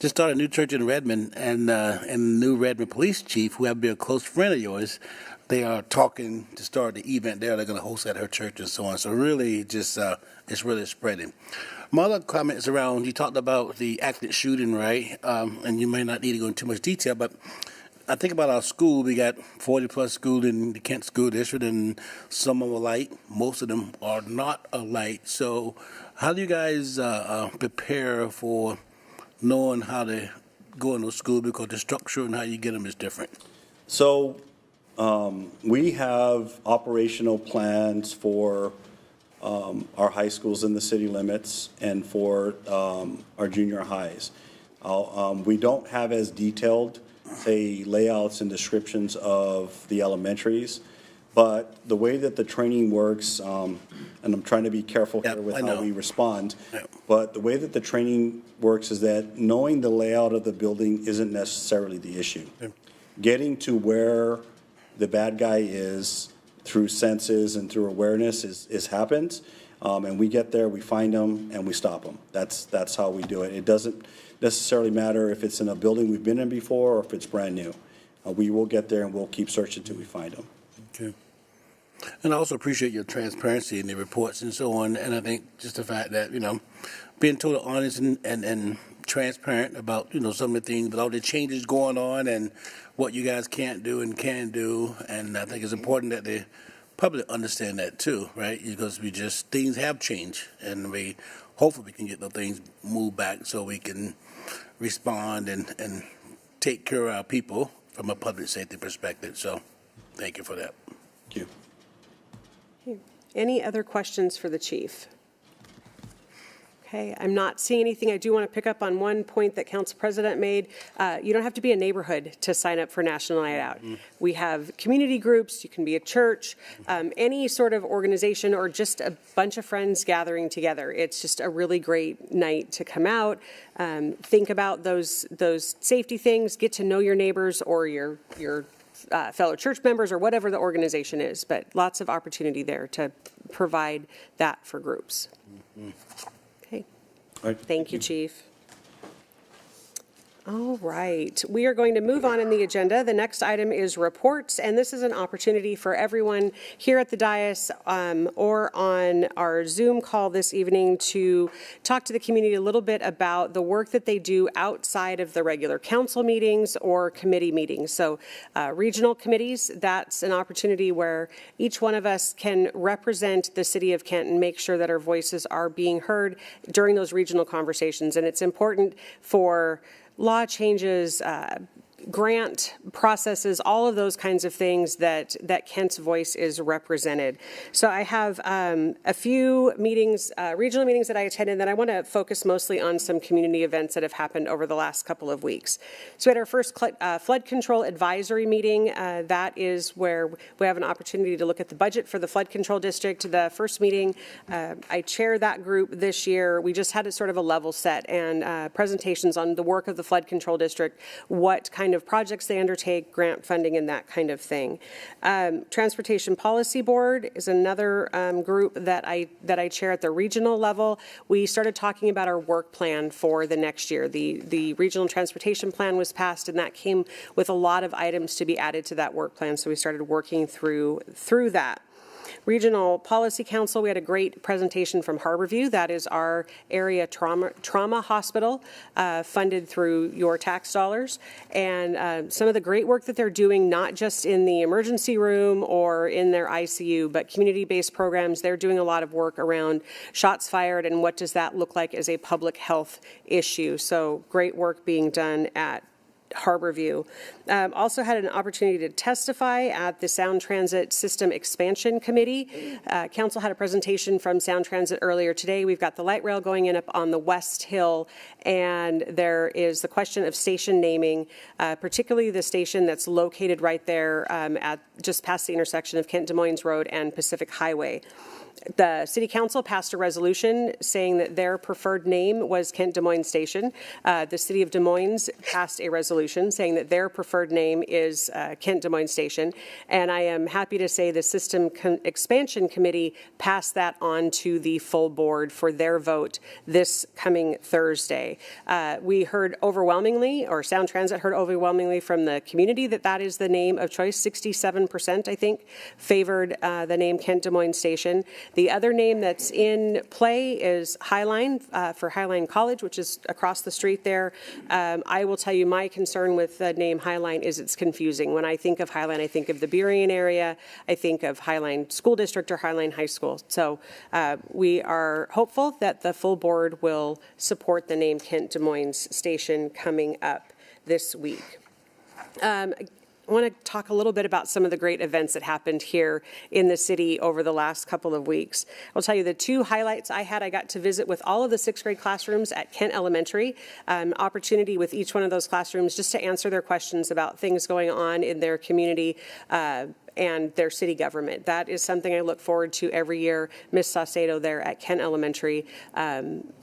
Just started a new church in Redmond, and the new Redmond police chief, who happens to be a close friend of yours, they are talking to start the event there. They're going to host at her church and so on. So really, just it's really spreading. My other comment is around, you talked about the accident shooting, right? And you may not need to go into too much detail, but I think about our school. We got 40+ schools in the Kent School District, and some of them are light. Most of them are not a light. So how do you guys prepare for knowing how to go in those schools, because the structure and how you get them is different? So we have operational plans for our high schools in the city limits and for our junior highs. We don't have as detailed, say, layouts and descriptions of the elementaries, but the way that the training works, and I'm trying to be careful here with how we respond, but the way that the training works is that knowing the layout of the building isn't necessarily the issue. Getting to where the bad guy is through senses and through awareness is happens, and we get there, we find them, and we stop them. That's how we do it. It doesn't necessarily matter if it's in a building we've been in before or if it's brand new. We will get there and we'll keep searching until we find them. Okay. And I also appreciate your transparency in the reports and so on. And I think just the fact that, being totally honest and transparent about, some of the things, but all the changes going on and what you guys can't do and can do. And I think it's important that the public understand that too, right? Because things have changed, and hopefully we can get the things moved back so we can respond and take care of our people from a public safety perspective. So thank you for that. Thank you. Any other questions for the chief? Okay, I'm not seeing anything. I do want to pick up on one point that Council President made. You don't have to be a neighborhood to sign up for National Night Out. We have community groups. You can be a church, any sort of organization, or just a bunch of friends gathering together. It's just a really great night to come out, think about those safety things, get to know your neighbors or your fellow church members or whatever the organization is. But lots of opportunity there to provide that for groups. Okay. All right. Thank you, Chief. All right, we are going to move on in the agenda. The next item is reports, and this is an opportunity for everyone here at the dais or on our Zoom call this evening to talk to the community a little bit about the work that they do outside of the regular council meetings or committee meetings. So regional committees, that's an opportunity where each one of us can represent the city of Kent and make sure that our voices are being heard during those regional conversations. And it's important for law changes, grant processes, all of those kinds of things that Kent's voice is represented. So I have a few meetings, regional meetings that I attended, that I want to focus mostly on some community events that have happened over the last couple of weeks. So we had our first flood control advisory meeting. That is where we have an opportunity to look at the budget for the flood control district. The first meeting, I chair that group this year. We just had a sort of a level set and presentations on the work of the flood control district, what kind of projects they undertake, grant funding, and that kind of thing. Transportation Policy Board is another group that I chair at the regional level. We started talking about our work plan for the next year. The regional transportation plan was passed, and that came with a lot of items to be added to that work plan. So we started working through that. Regional Policy Council, we had a great presentation from Harborview. That is our area trauma hospital funded through your tax dollars. And some of the great work that they're doing, not just in the emergency room or in their ICU, but community-based programs. They're doing a lot of work around shots fired and what does that look like as a public health issue. So great work being done at Harborview. Also had an opportunity to testify at the Sound Transit System Expansion Committee. Council had a presentation from Sound Transit earlier today. We've got the light rail going in up on the West Hill, and there is the question of station naming, particularly the station that's located right there at just past the intersection of Kent Des Moines Road and Pacific Highway. The City Council passed a resolution saying that their preferred name was Kent Des Moines Station. The City of Des Moines passed a resolution saying that their preferred name is Kent Des Moines Station. And I am happy to say the System Expansion Committee passed that on to the full board for their vote this coming Thursday. We heard overwhelmingly, or Sound Transit heard overwhelmingly from the community that that is the name of choice. 67%, I think, favored the name Kent Des Moines Station. The other name that's in play is Highline for Highline College, which is across the street there. I will tell you my concern with the name Highline is it's confusing. When I think of Highline, I think of the Burien area. I think of Highline School District or Highline High School. So we are hopeful that the full board will support the name Kent Des Moines Station coming up this week. I want to talk a little bit about some of the great events that happened here in the city over the last couple of weeks. I'll tell you the two highlights I had. I got to visit with all of the sixth grade classrooms at Kent Elementary, opportunity with each one of those classrooms just to answer their questions about things going on in their community and their city government. That is something I look forward to every year. Ms. Saucedo there at Kent Elementary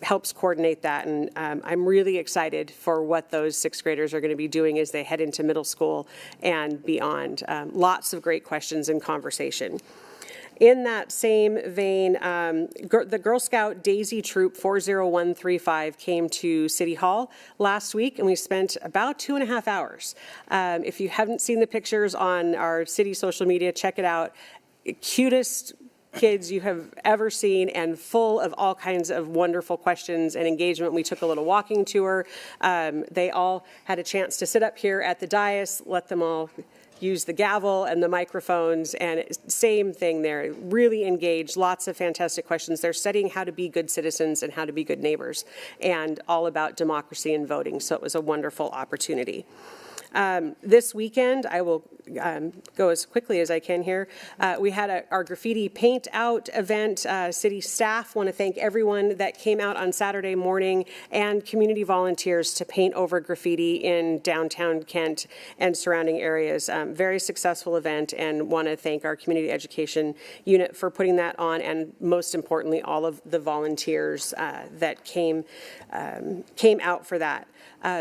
helps coordinate that, and I'm really excited for what those sixth graders are going to be doing as they head into middle school and beyond. Lots of great questions and conversation. In that same vein, the Girl Scout Daisy Troop 40135 came to City Hall last week, and we spent about 2.5 hours. If you haven't seen the pictures on our city social media, check it out. Cutest kids you have ever seen, and full of all kinds of wonderful questions and engagement. We took a little walking tour. They all had a chance to sit up here at the dais, let them all use the gavel and the microphones, and same thing there, really engaged, lots of fantastic questions. They're studying how to be good citizens and how to be good neighbors, and all about democracy and voting, so it was a wonderful opportunity. This weekend, I will go as quickly as I can here. We had our graffiti paint out event. City staff want to thank everyone that came out on Saturday morning and community volunteers to paint over graffiti in downtown Kent and surrounding areas. Very successful event, and want to thank our community education unit for putting that on, and most importantly, all of the volunteers that came out for that.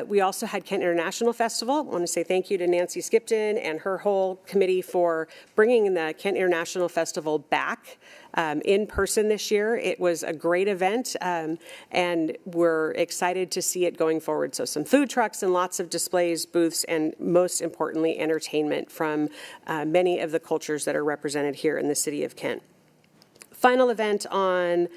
We also had Kent International Festival. I want to say thank you to Nancy Skipton and her whole committee for bringing the Kent International Festival back in person this year. It was a great event, and we're excited to see it going forward. So some food trucks and lots of displays, booths, and most importantly, entertainment from many of the cultures that are represented here in the city of Kent. Final event on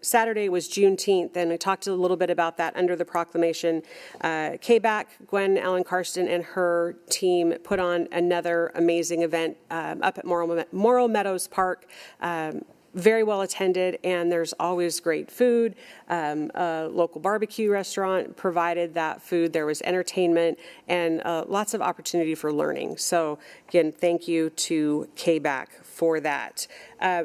Saturday was Juneteenth, and I talked a little bit about that under the proclamation. KBAC, Gwen Allen Karsten, and her team put on another amazing event up at Morrow Meadows Park. Very well attended, and there's always great food. A local barbecue restaurant provided that food. There was entertainment and lots of opportunity for learning. So again, thank you to KBAC for that.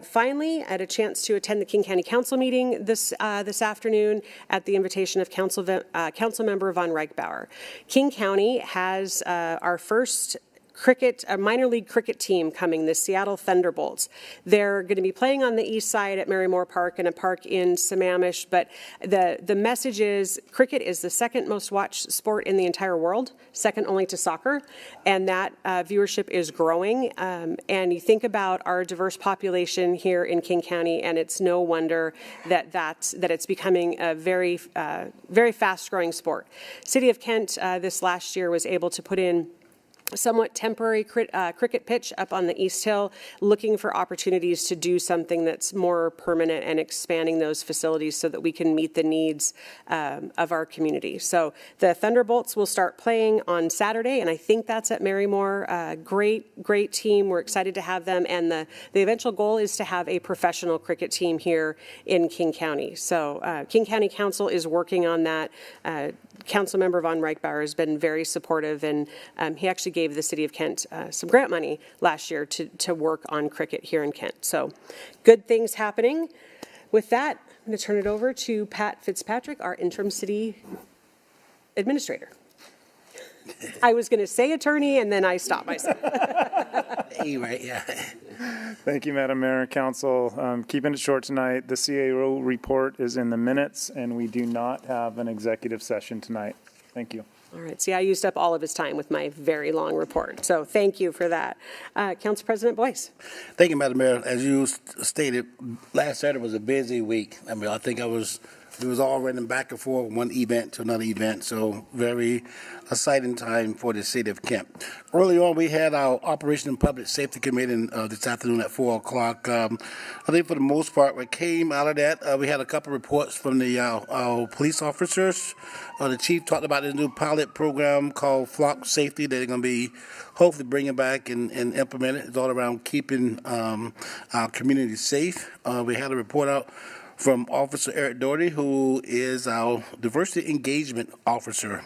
Finally, I had a chance to attend the King County Council meeting this afternoon at the invitation of Councilmember Von Reichbauer. King County has our first a minor league cricket team coming, the Seattle Thunderbolts. They're going to be playing on the east side at Marymore Park and a park in Sammamish, but the message is cricket is the second most watched sport in the entire world, second only to soccer, and that viewership is growing. And you think about our diverse population here in King County, and it's no wonder that it's becoming a very fast growing sport. City of Kent this last year was able to put in somewhat temporary cricket pitch up on the East Hill, looking for opportunities to do something that's more permanent and expanding those facilities so that we can meet the needs of our community. So the Thunderbolts will start playing on Saturday, and I think that's at Marymore. Great team. We're excited to have them, and the eventual goal is to have a professional cricket team here in King County. So King County Council is working on that. Councilmember Von Reichbauer has been very supportive, and he actually gave the City of Kent some grant money last year to work on cricket here in Kent. So good things happening. With that, I'm going to turn it over to Pat Fitzpatrick, our interim city administrator. I was going to say attorney, and then I stopped myself. Right, yeah. Thank you, Madam Mayor and Council. Keeping it short tonight, the CAO report is in the minutes, and we do not have an executive session tonight. Thank you. All right. See, I used up all of his time with my very long report, so thank you for that. Council President Boyce. Thank you, Madam Mayor. As you stated, last Saturday was a busy week. I mean, I think it was all running back and forth from one event to another event, so very exciting time for the city of Kent. Early on, we had our Operation and Public Safety Committee this afternoon at 4 o'clock. I think for the most part, what came out of that, we had a couple reports from our police officers. The chief talked about this new pilot program called Flock Safety that they're going to be hopefully bringing back and implement it. It's all around keeping our community safe. We had a report out from Officer Eric Doherty, who is our diversity engagement officer,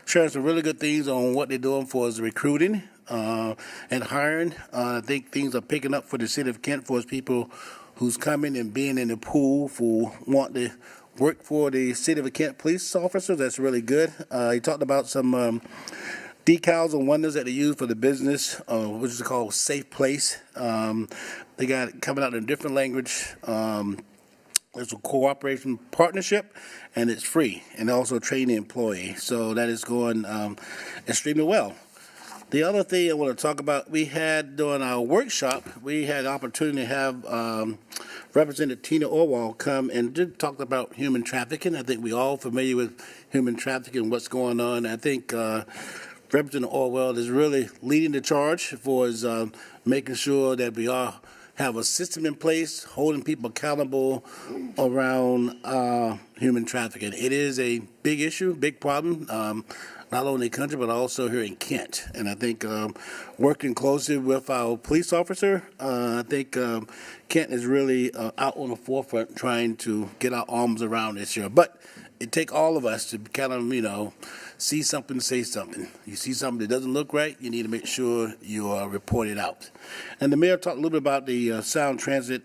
sharing some really good things on what they're doing for us recruiting and hiring. I think things are picking up for the city of Kent for us people who's coming and being in the pool for want to work for the city of Kent police officers. That's really good. He talked about some decals and windows that they use for the business, which is called Safe Place. They got it coming out in a different language. It's a cooperation partnership, and it's free, and also train the employee. So that is going extremely well. The other thing I want to talk about, we had during our workshop, we had the opportunity to have Representative Tina Orwell come and just talk about human trafficking. I think we're all familiar with human trafficking, what's going on. I think Representative Orwell is really leading the charge for us making sure that we are have a system in place, holding people accountable around human trafficking. It is a big issue, big problem, not only in the country, but also here in Kent. And I think working closely with our police officer, I think Kent is really out on the forefront trying to get our arms around this year. But it take all of us to kind of, see something, say something. You see something that doesn't look right, you need to make sure you report it out. And the mayor talked a little bit about the sound transit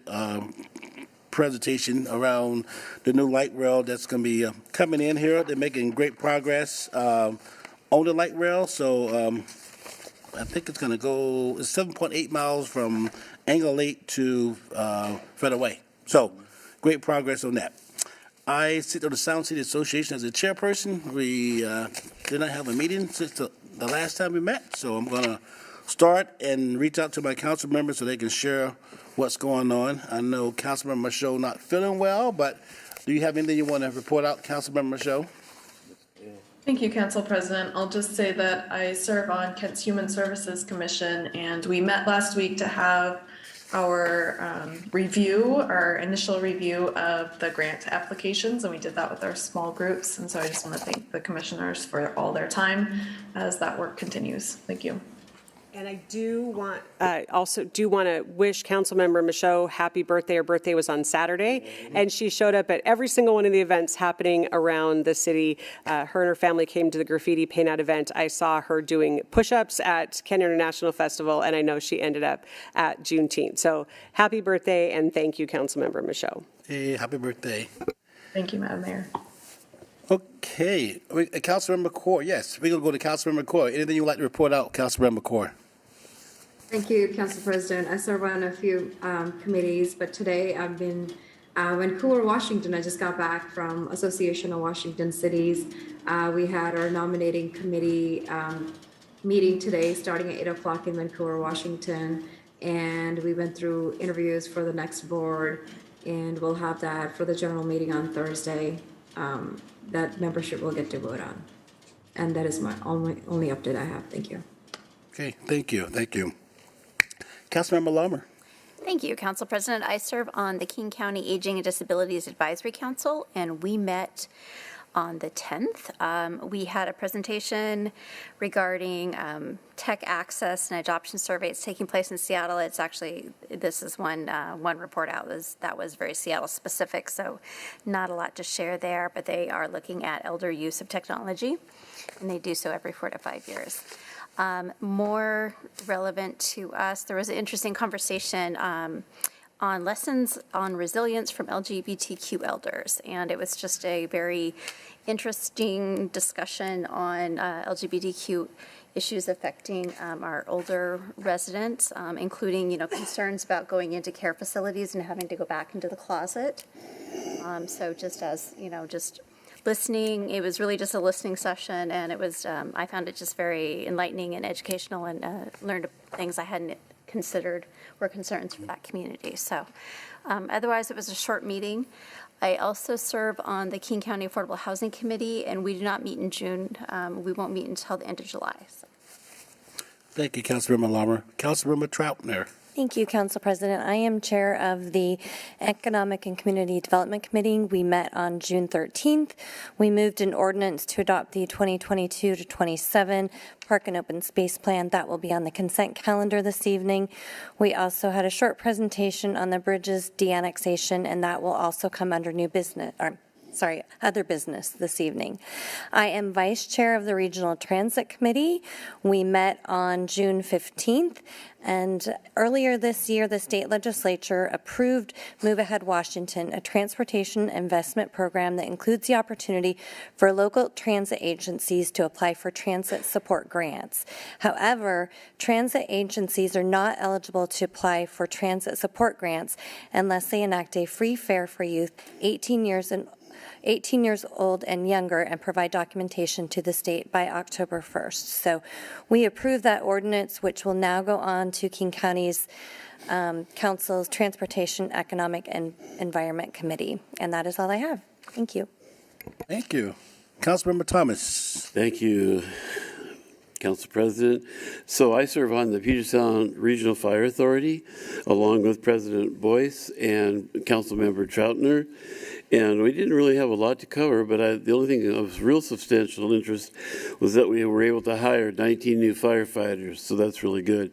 presentation around the new light rail that's going to be coming in here. They're making great progress on the light rail. So I think it's going to go, it's 7.8 miles from Angle 8 to Federal Way. So great progress on that. I sit on the Sound City Association as a chairperson. We did not have a meeting since the last time we met, so I'm going to start and reach out to my council members so they can share what's going on. I know Councilmember Michaud not feeling well, but do you have anything you want to report out, Councilmember Michaud? Thank you, Council President. I'll just say that I serve on Kent's Human Services Commission, and we met last week to have our initial review of the grant applications, and we did that with our small groups. And so I just want to thank the commissioners for all their time as that work continues. Thank you. And I also do want to wish Councilmember Michaud happy birthday. Her birthday was on Saturday, and she showed up at every single one of the events happening around the city. Her and her family came to the Graffiti Paint Out event. I saw her doing push-ups at Kent International Festival, and I know she ended up at Juneteenth. So happy birthday, and thank you, Councilmember Michaud. Hey, happy birthday. Thank you, Madam Mayor. Okay, Councilmember Core. Yes, we're going to go to Councilmember Core. Anything you'd like to report out, Councilmember Core? Thank you, Council President. I serve on a few committees, but today I've been Vancouver, Washington. I just got back from Association of Washington Cities. We had our nominating committee meeting today starting at 8 o'clock in Vancouver, Washington, and we went through interviews for the next board, and we'll have that for the general meeting on Thursday. That membership will get to vote on. And that is my only update I have. Thank you. Okay, thank you. Councilmember Larmer. Thank you, Council President. I serve on the King County Aging and Disabilities Advisory Council, and we met on the 10th. We had a presentation regarding tech access and adoption surveys taking place in Seattle. It's actually, this is one report out that was very Seattle specific, so not a lot to share there, but they are looking at elder use of technology, and they do so every 4 to 5 years. More relevant to us, there was an interesting conversation on lessons on resilience from LGBTQ elders, and it was just a very interesting discussion on LGBTQ issues affecting our older residents, including concerns about going into care facilities and having to go back into the closet. So just as just listening, it was really just a listening session, and it was I found it just very enlightening and educational, and learned things I hadn't considered were concerns for that community. So otherwise, it was a short meeting. I also serve on the King County Affordable Housing Committee, and we do not meet in June. We won't meet until the end of July. So. Thank you, Councilmember Larmer. Councilmember Troutner. Thank you, Council President. I am chair of the Economic and Community Development Committee. We met on June 13th. We moved an ordinance to adopt the 2022 to 27 Park and Open Space Plan. That will be on the consent calendar this evening. We also had a short presentation on the bridges de-annexation, and that will also come under new business, other business this evening. I am vice chair of the Regional Transit Committee. We met on June 15th, and earlier this year, the state legislature approved Move Ahead Washington, a transportation investment program that includes the opportunity for local transit agencies to apply for transit support grants. However, transit agencies are not eligible to apply for transit support grants unless they enact a free fare for youth 18 years old and younger and provide documentation to the state by October 1st. So we approved that ordinance, which will now go on to King County's Council's Transportation, Economic, and Environment Committee. And that is all I have. Thank you. Thank you. Councilmember Thomas. Thank you. Council President. So I serve on the Puget Sound Regional Fire Authority, along with President Boyce and Councilmember Troutner. And we didn't really have a lot to cover, but the only thing of real substantial interest was that we were able to hire 19 new firefighters, so that's really good.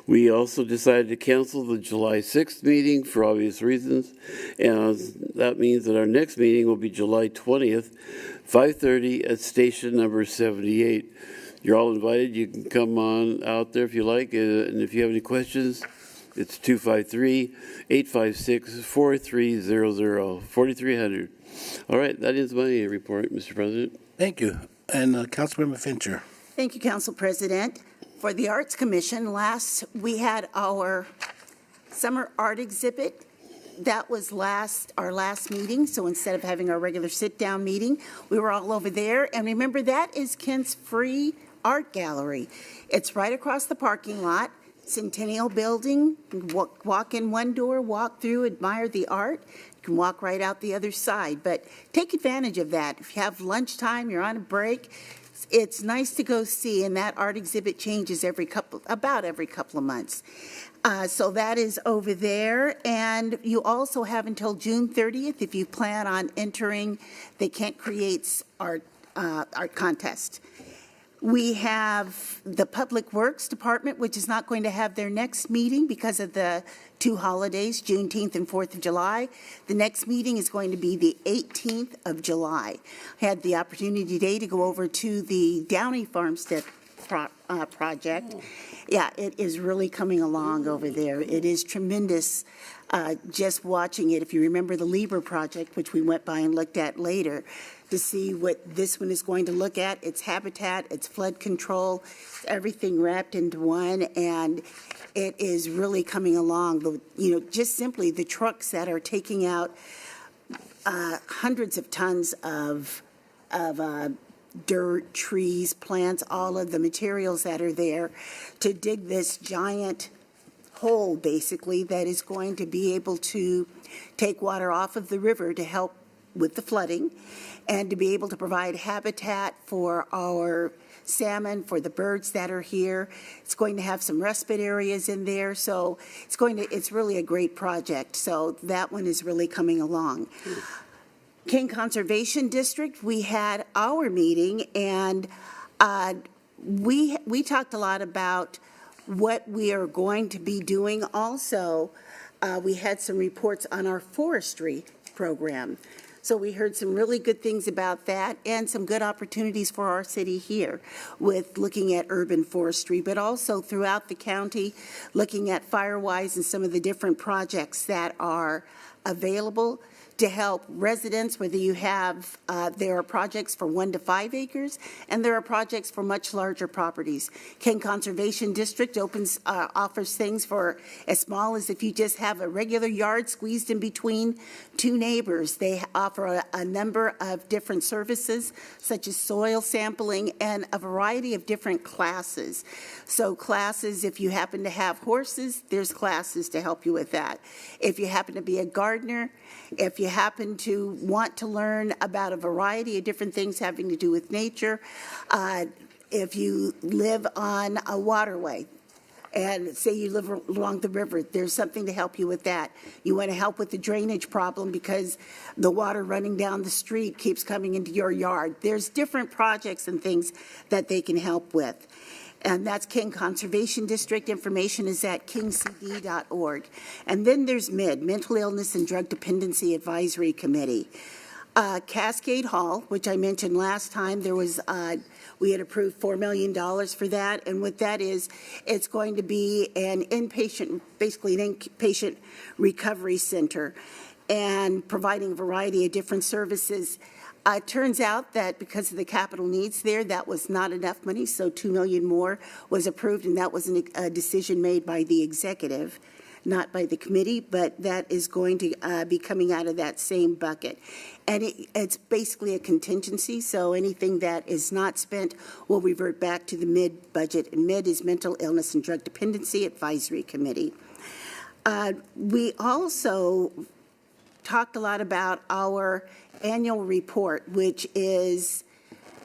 We also decided to cancel the July 6th meeting for obvious reasons, and that means that our next meeting will be July 20th, 5:30 at station number 78. You're all invited. You can come on out there if you like, and if you have any questions, it's 253-856-4300, 4300. All right, that is my report, Mr. President. Thank you. And Councilmember Fincher. Thank you, Council President. For the Arts Commission, we had our summer art exhibit. That was our last meeting, so instead of having our regular sit-down meeting, we were all over there. And remember, that is Kent's free art gallery. It's right across the parking lot. Centennial Building. Walk in one door, walk through, admire the art. You can walk right out the other side, but take advantage of that. If you have lunchtime, you're on a break, it's nice to go see, and that art exhibit changes about every couple of months. So that is over there, and you also have until June 30th if you plan on entering the Kent Creates art contest. We have the Public Works Department, which is not going to have their next meeting because of the two holidays, Juneteenth and 4th of July. The next meeting is going to be the 18th of July. I had the opportunity today to go over to the Downey Farmstead project. Yeah, it is really coming along over there. It is tremendous just watching it. If you remember the Lieber project, which we went by and looked at later, to see what this one is going to look at, its habitat, its flood control, everything wrapped into one, and it is really coming along. Just simply the trucks that are taking out hundreds of tons of dirt, trees, plants, all of the materials that are there to dig this giant hole, basically, that is going to be able to take water off of the river to help with the flooding and to be able to provide habitat for our salmon, for the birds that are here. It's going to have some respite areas in there, so it's really a great project. So that one is really coming along. King Conservation District, we had our meeting, and we talked a lot about what we are going to be doing. Also, we had some reports on our forestry program. So we heard some really good things about that and some good opportunities for our city here with looking at urban forestry, but also throughout the county, looking at Firewise and some of the different projects that are available to help residents, whether you have, there are projects for 1 to 5 acres, and there are projects for much larger properties. King Conservation District offers things for as small as if you just have a regular yard squeezed in between two neighbors. They offer a number of different services, such as soil sampling and a variety of different classes. So classes, if you happen to have horses, there's classes to help you with that. If you happen to be a gardener, if you happen to want to learn about a variety of different things having to do with nature, if you live on a waterway, and say you live along the river, there's something to help you with that. You want to help with the drainage problem because the water running down the street keeps coming into your yard. There's different projects and things that they can help with. And that's King Conservation District. Information is at kingcd.org. And then there's Mental Illness and Drug Dependency Advisory Committee. Cascade Hall, which I mentioned last time, there was we had approved $4 million for that, and what that is, it's going to be an inpatient, basically an inpatient recovery center, and providing a variety of different services. It turns out that because of the capital needs there, that was not enough money, so $2 million more was approved, and that was a decision made by the executive, not by the committee, but that is going to be coming out of that same bucket. And it's basically a contingency, so anything that is not spent will revert back to the MID budget, and MID is Mental Illness and Drug Dependency Advisory Committee. We also talked a lot about our annual report, which is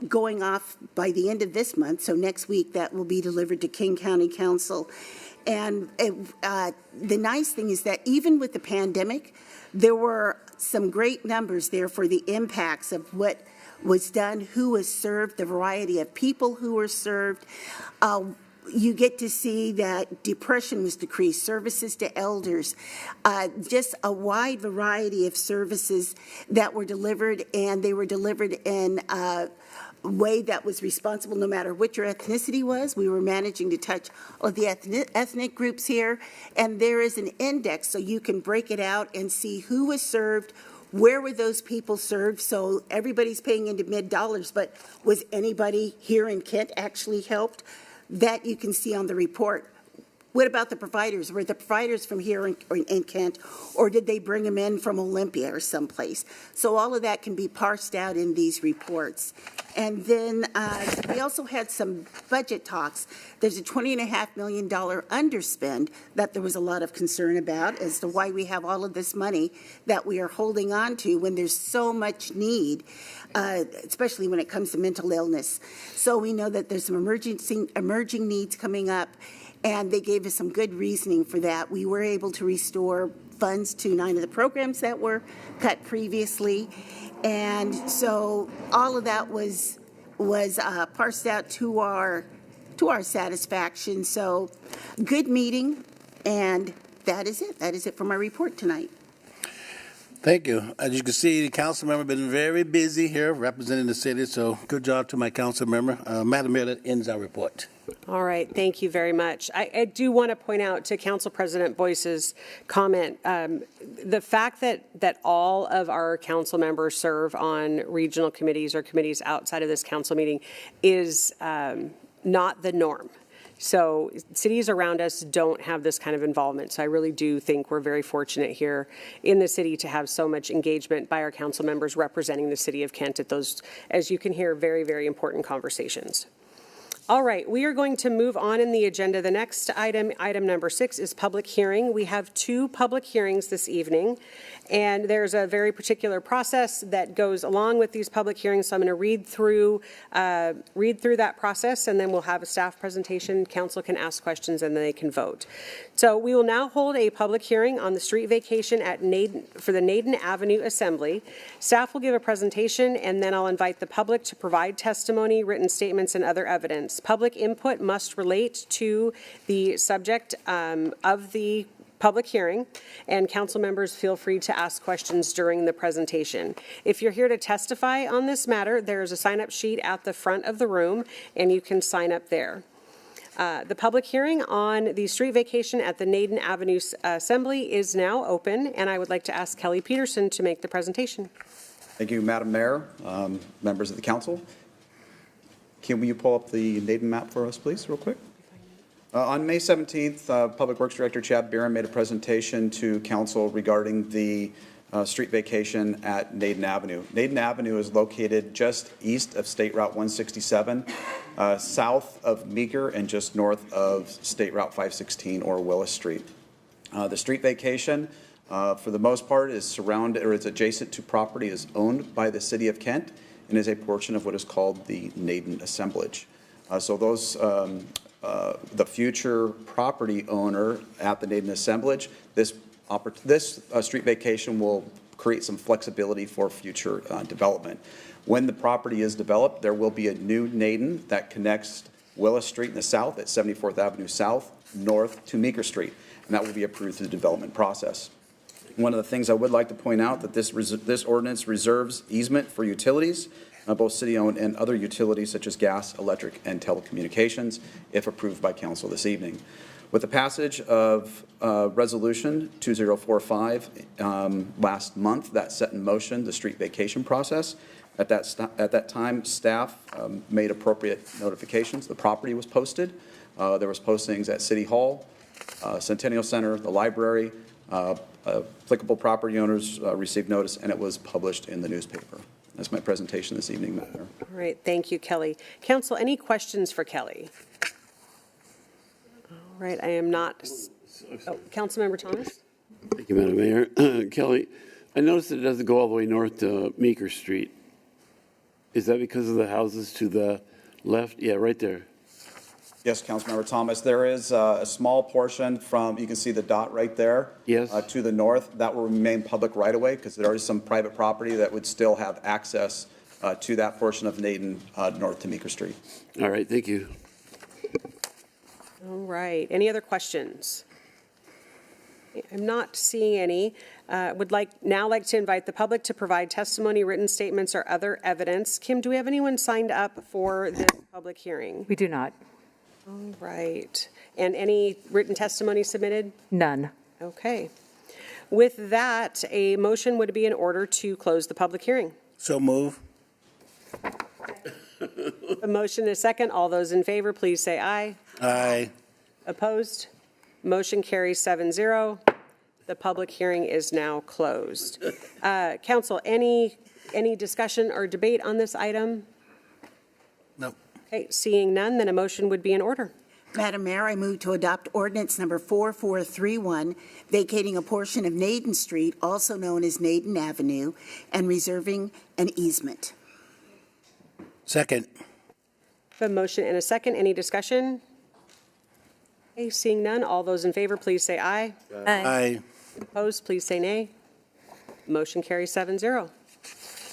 going off by the end of this month, so next week that will be delivered to King County Council. And the nice thing is that even with the pandemic, there were some great numbers there for the impacts of what was done, who was served, the variety of people who were served. You get to see that depression was decreased, services to elders, just a wide variety of services that were delivered, and they were delivered in way that was responsible no matter what your ethnicity was. We were managing to touch all of the ethnic groups here, and there is an index so you can break it out and see who was served, where were those people served, so everybody's paying into mid-dollars, but was anybody here in Kent actually helped? That you can see on the report. What about the providers? Were the providers from here in Kent, or did they bring them in from Olympia or someplace? So all of that can be parsed out in these reports. And then we also had some budget talks. There's a $20.5 million underspend that there was a lot of concern about as to why we have all of this money that we are holding on to when there's so much need, especially when it comes to mental illness. So we know that there's some emerging needs coming up, and they gave us some good reasoning for that. We were able to restore funds to 9 of the programs that were cut previously. And so all of that was parsed out to our satisfaction. So good meeting, and that is it. That is it for my report tonight. Thank you. As you can see, the council member been very busy here representing the city, so good job to my council member. Madam Mayor, that ends our report. All right, thank you very much. I do want to point out to Council President Boyce's comment, the fact that all of our council members serve on regional committees or committees outside of this council meeting is not the norm. So cities around us don't have this kind of involvement. So I really do think we're very fortunate here in the city to have so much engagement by our council members representing the city of Kent at those, as you can hear, very, very important conversations. All right, we are going to move on in the agenda. The next item, item number 6, is public hearing. We have 2 public hearings this evening, and there's a very particular process that goes along with these public hearings. So I'm going to read through that process, and then we'll have a staff presentation. Council can ask questions, and then they can vote. So we will now hold a public hearing on the street vacation at Naden for the Naden Avenue Assembly. Staff will give a presentation, and then I'll invite the public to provide testimony, written statements, and other evidence. Public input must relate to the subject of the public hearing, and council members feel free to ask questions during the presentation. If you're here to testify on this matter, there's a sign-up sheet at the front of the room, and you can sign up there. The public hearing on the street vacation at the Naden Avenue Assembly is now open, and I would like to ask Kelly Peterson to make the presentation. Thank you, Madam Mayor, members of the council. Can you pull up the Naden map for us, please, real quick? On May 17th, Public Works Director Chad Barron made a presentation to council regarding the street vacation at Naden Avenue. Naden Avenue is located just east of State Route 167, south of Meeker, and just north of State Route 516 or Willis Street. The street vacation, for the most part, is surrounded or is adjacent to property is owned by the City of Kent, and is a portion of what is called the Naden assemblage. So those, the future property owner at the Naden assemblage, this street vacation will create some flexibility for future development. When the property is developed, there will be a new Naden that connects Willis Street in the south at 74th Avenue South, north to Meeker Street, and that will be approved through the development process. One of the things I would like to point out that this ordinance reserves easement for utilities, both city-owned and other utilities such as gas, electric, and telecommunications, if approved by council this evening. With the passage of Resolution 2045 last month, that set in motion the street vacation process. At that time, staff made appropriate notifications. The property was posted. There was postings at City Hall, Centennial Center, the library. Applicable property owners received notice, and it was published in the newspaper. That's my presentation this evening, Madam Mayor. All right, thank you, Kelly. Council, any questions for Kelly? All right, I am not. Oh, Councilmember Thomas? Thank you, Madam Mayor. Kelly, I noticed it doesn't go all the way north to Meeker Street. Is that because of the houses to the left? Yeah, right there. Yes, Councilmember Thomas, there is a small portion from, you can see the dot right there. Yes. To the north, that will remain public right-of-way because there is some private property that would still have access to that portion of Naden north to Meeker Street. All right, thank you. All right. Any other questions? I'm not seeing any. Would like to invite the public to provide testimony, written statements, or other evidence. Kim, do we have anyone signed up for this public hearing? We do not. All right. And any written testimony submitted? None. Okay. With that, a motion would be in order to close the public hearing. So move. A motion and a second. All those in favor, please say aye. Aye. Opposed? Motion carries 7-0. The public hearing is now closed. Council, any discussion or debate on this item? No. Okay, seeing none, then a motion would be in order. Madam Mayor, I move to adopt ordinance number 4431, vacating a portion of Naden Street, also known as Naden Avenue, and reserving an easement. Second. A motion and a second. Any discussion? Okay, seeing none, all those in favor, please say aye. Aye. Opposed, please say nay. Motion carries 7-0.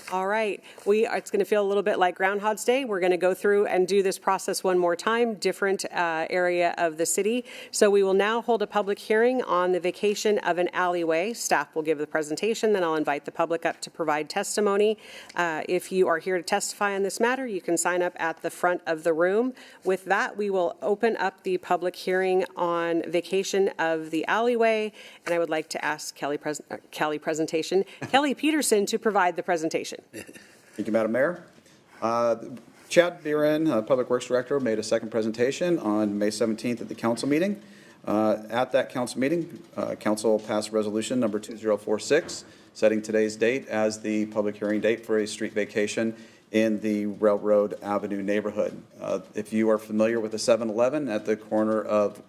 All right, it's going to feel a little bit like Groundhog's Day. We're going to go through and do this process one more time, different area of the city. So we will now hold a public hearing on the vacation of an alleyway. Staff will give the presentation, then I'll invite the public up to provide testimony. If you are here to testify on this matter, you can sign up at the front of the room. With that, we will open up the public hearing on vacation of the alleyway, and I would like to ask Kelly Peterson to provide the presentation. Thank you, Madam Mayor. Chad Buren, Public Works Director, made a second presentation on May 17th at the council meeting. At that council meeting, council passed resolution number 2046, setting today's date as the public hearing date for a street vacation in the Railroad Avenue neighborhood. If you are familiar with the 7-Eleven at the corner of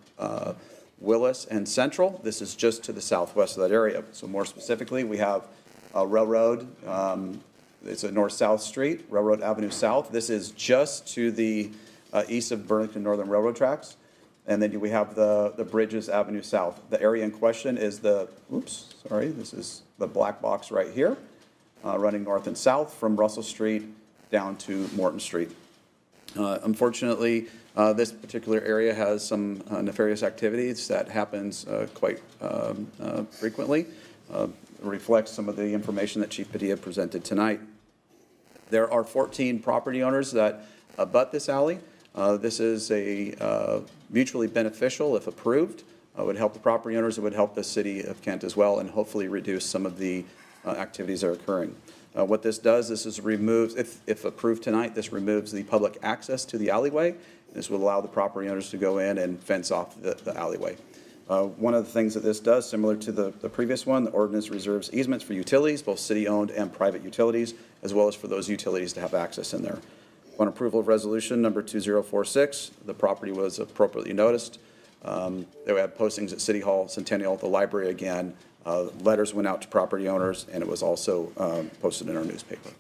Willis and Central, this is just to the southwest of that area. So more specifically, we have Railroad, it's a north-south street, Railroad Avenue South. This is just to the east of Burlington Northern Railroad tracks. And then we have the Bridges Avenue South. The area in question is this is the black box right here, running north and south from Russell Street down to Morton Street. Unfortunately, this particular area has some nefarious activities that happens quite frequently. Reflects some of the information that Chief Padilla presented tonight. There are 14 property owners that abut this alley. This is a mutually beneficial, if approved. It would help the property owners, it would help the city of Kent as well, and hopefully reduce some of the activities that are occurring. What this does, removes, if approved tonight, this removes the public access to the alleyway. This would allow the property owners to go in and fence off the alleyway. One of the things that this does, similar to the previous one, the ordinance reserves easements for utilities, both city-owned and private utilities, as well as for those utilities to have access in there. On approval of resolution number 2046, the property was appropriately noticed. They had postings at City Hall, Centennial, the library again. Letters went out to property owners, and it was also posted in our newspaper.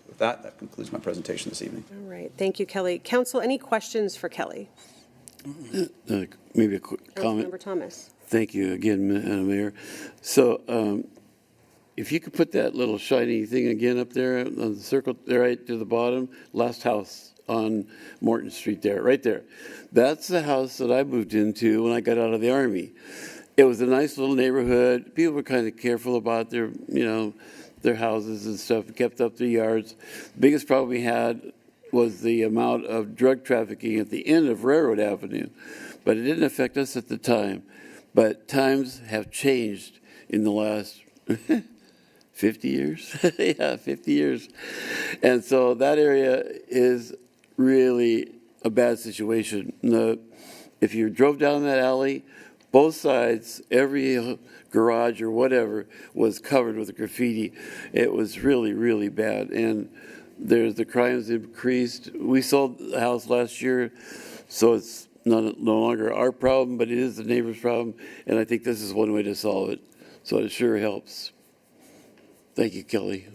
With that concludes my presentation this evening. All right, thank you, Kelly. Council, any questions for Kelly? Maybe a quick comment. Councilmember Thomas. Thank you again, Madam Mayor. So if you could put that little shiny thing again up there on the circle, right to the bottom, last house on Morton Street there, right there. That's the house that I moved into when I got out of the Army. It was a nice little neighborhood. People were kind of careful about their houses and stuff, kept up their yards. The biggest problem we had was the amount of drug trafficking at the end of Railroad Avenue. But it didn't affect us at the time. But times have changed in the last 50 years. Yeah, 50 years. And so that area is really a bad situation. If you drove down that alley, both sides, every garage or whatever was covered with graffiti. It was really, really bad. And the crimes increased. We sold the house last year, so it's no longer our problem, but it is the neighbor's problem, and I think this is one way to solve it. So it sure helps. Thank you, Kelly.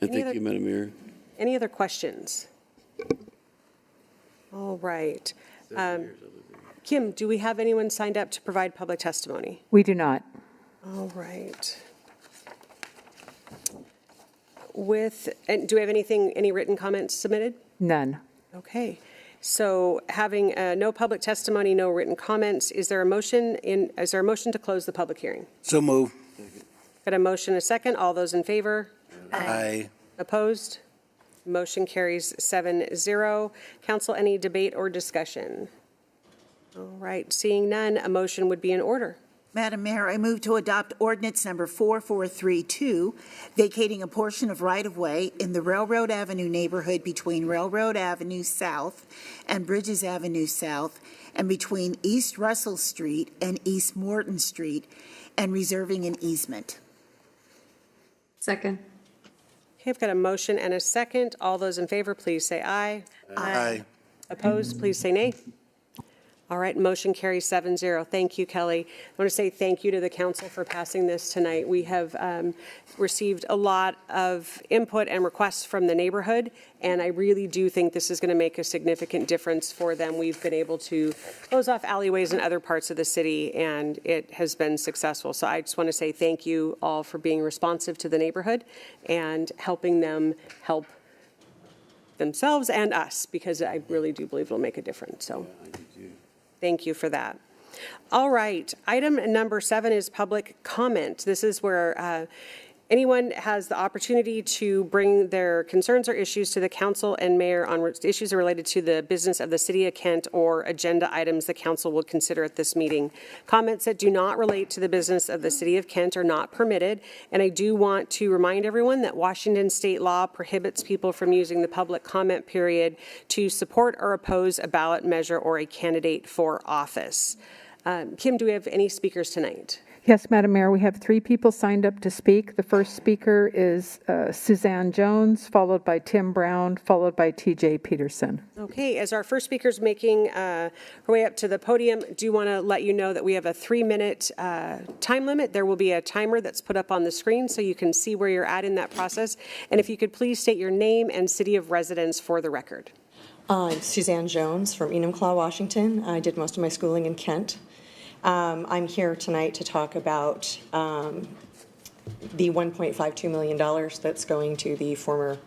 And thank you, Madam Mayor. Any other questions? All right. Kim, do we have anyone signed up to provide public testimony? We do not. All right. And do we have any written comments submitted? None. Okay. So having no public testimony, no written comments, is there a motion to close the public hearing? So move. Got a motion, a second. All those in favor? Aye. Opposed? Motion carries 7-0. Council, any debate or discussion? All right, seeing none, a motion would be in order. Madam Mayor, I move to adopt ordinance number 4432, vacating a portion of right-of-way in the Railroad Avenue neighborhood between Railroad Avenue South and Bridges Avenue South, and between East Russell Street and East Morton Street, and reserving an easement. Second. Okay, I've got a motion and a second. All those in favor, please say aye. Aye. Opposed, please say nay. All right, motion carries 7-0. Thank you, Kelly. I want to say thank you to the council for passing this tonight. We have received a lot of input and requests from the neighborhood, and I really do think this is going to make a significant difference for them. We've been able to close off alleyways in other parts of the city, and it has been successful. So I just want to say thank you all for being responsive to the neighborhood and helping them help themselves and us, because I really do believe it'll make a difference. So. Thank you for that. All right. Item number 7 is public comment. This is where anyone has the opportunity to bring their concerns or issues to the council and mayor on issues related to the business of the city of Kent or agenda items the council will consider at this meeting. Comments that do not relate to the business of the city of Kent are not permitted. And I do want to remind everyone that Washington state law prohibits people from using the public comment period to support or oppose a ballot measure or a candidate for office. Kim, do we have any speakers tonight? Yes, Madam Mayor, we have 3 people signed up to speak. The first speaker is Suzanne Jones, followed by Tim Brown, followed by TJ Peterson. Okay, as our first speaker's making her way up to the podium, do want to let you know that we have a 3-minute time limit. There will be a timer that's put up on the screen so you can see where you're at in that process. And if you could please state your name and city of residence for the record. I'm Suzanne Jones from Enumclaw, Washington. I did most of my schooling in Kent. I'm here tonight to talk about the $1.52 million that's going to the former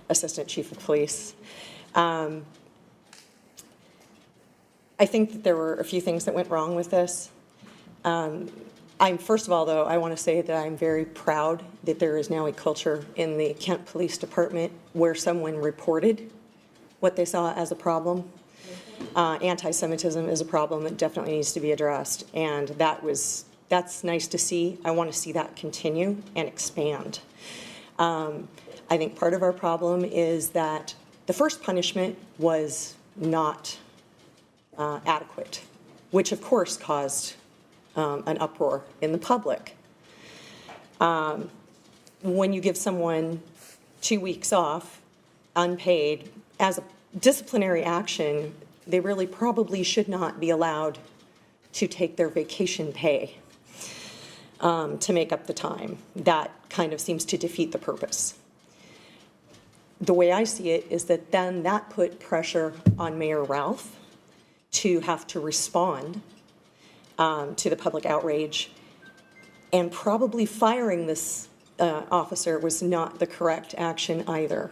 Assistant Chief of Police. I think that there were a few things that went wrong with this. First of all, though, I want to say that I'm very proud that there is now a culture in the Kent Police Department where someone reported what they saw as a problem. Anti-Semitism is a problem that definitely needs to be addressed, and that's nice to see. I want to see that continue and expand. I think part of our problem is that the first punishment was not adequate, which of course caused an uproar in the public. When you give someone 2 weeks off, unpaid, as a disciplinary action, they really probably should not be allowed to take their vacation pay to make up the time. That kind of seems to defeat the purpose. The way I see it is that then that put pressure on Mayor Ralph to have to respond to the public outrage, and probably firing this officer was not the correct action either.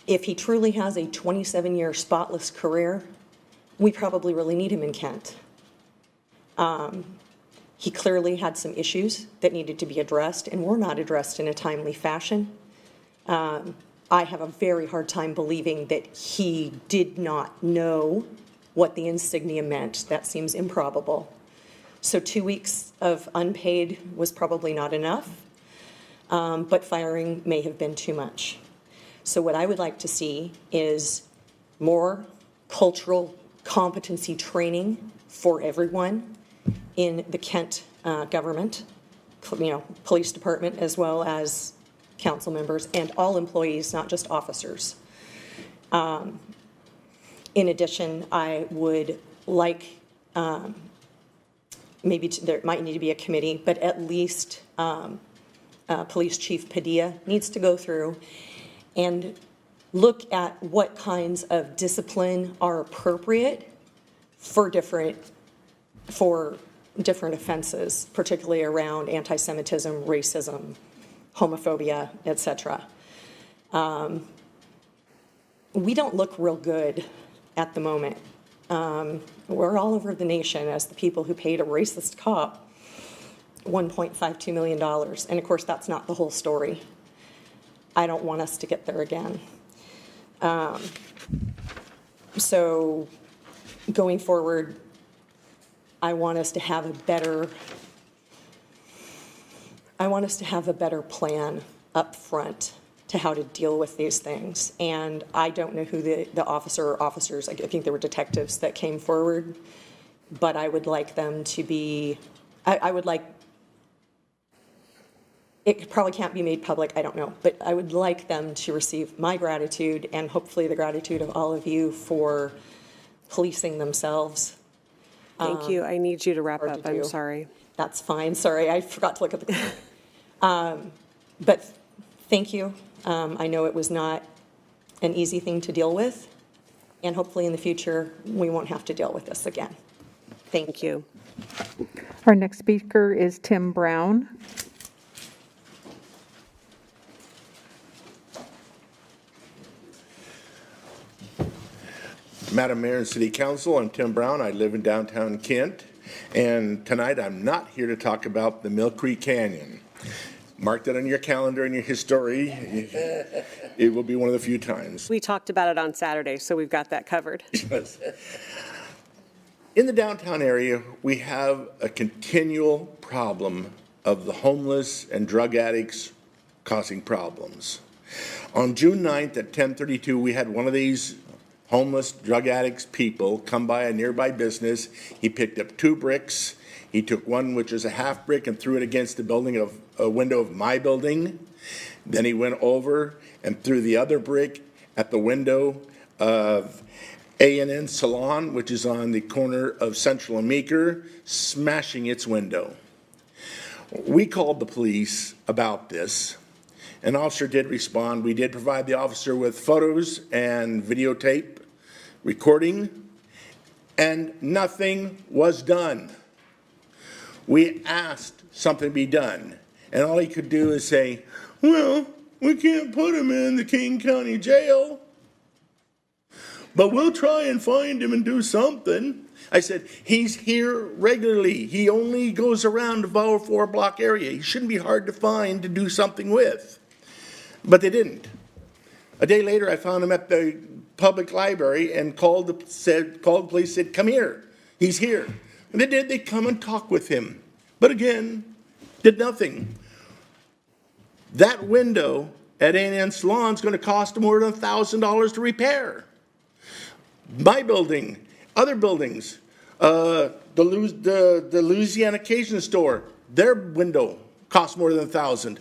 If he truly has a 27-year spotless career, we probably really need him in Kent. He clearly had some issues that needed to be addressed and were not addressed in a timely fashion. I have a very hard time believing that he did not know what the insignia meant. That seems improbable. So 2 weeks of unpaid was probably not enough, but firing may have been too much. So what I would like to see is more cultural competency training for everyone in the Kent government, police department, as well as council members and all employees, not just officers. In addition, I would like, maybe there might need to be a committee, but at least a Police Chief Padilla needs to go through and look at what kinds of discipline are appropriate for different offenses, particularly around anti-Semitism, racism, homophobia, etc. We don't look real good at the moment. We're all over the nation as the people who paid a racist cop $1.52 million. And of course, that's not the whole story. I don't want us to get there again. So going forward, I want us to have a better plan up front to how to deal with these things. And I don't know who the officer or officers, I think they were detectives that came forward, but I would like them to be, I would like, it probably can't be made public, I don't know, but I would like them to receive my gratitude and hopefully the gratitude of all of you for policing themselves. Thank you. I need you to wrap up. I'm sorry. That's fine. Sorry, I forgot to look at the but thank you. I know it was not an easy thing to deal with, and hopefully in the future we won't have to deal with this again. Thank you. Our next speaker is Tim Brown. Madam Mayor and City Council, I'm Tim Brown. I live in downtown Kent, and tonight I'm not here to talk about the Mill Creek Canyon. Mark that on your calendar and your history. It will be one of the few times. We talked about it on Saturday, so we've got that covered. In the downtown area, we have a continual problem of the homeless and drug addicts causing problems. On June 9th at 10:32, we had one of these homeless drug addicts people come by a nearby business. He picked up 2 bricks. He took one, which is a half brick, and threw it against the building of a window of my building. Then he went over and threw the other brick at the window of A&N Salon, which is on the corner of Central and Meeker, smashing its window. We called the police about this. An officer did respond. We did provide the officer with photos and videotape recording, and nothing was done. We asked something be done, and all he could do is say, well, we can't put him in the King County Jail, but we'll try and find him and do something. I said, he's here regularly. He only goes around the Bauer 4-block area. He shouldn't be hard to find to do something with. But they didn't. A day later, I found him at the public library and called the police, said, come here. He's here. And they did. They come and talk with him. But again, did nothing. That window at A&N Salon is going to cost more than $1,000 to repair. My building, other buildings, the Louisiana Cajun store, their window costs more than $1,000.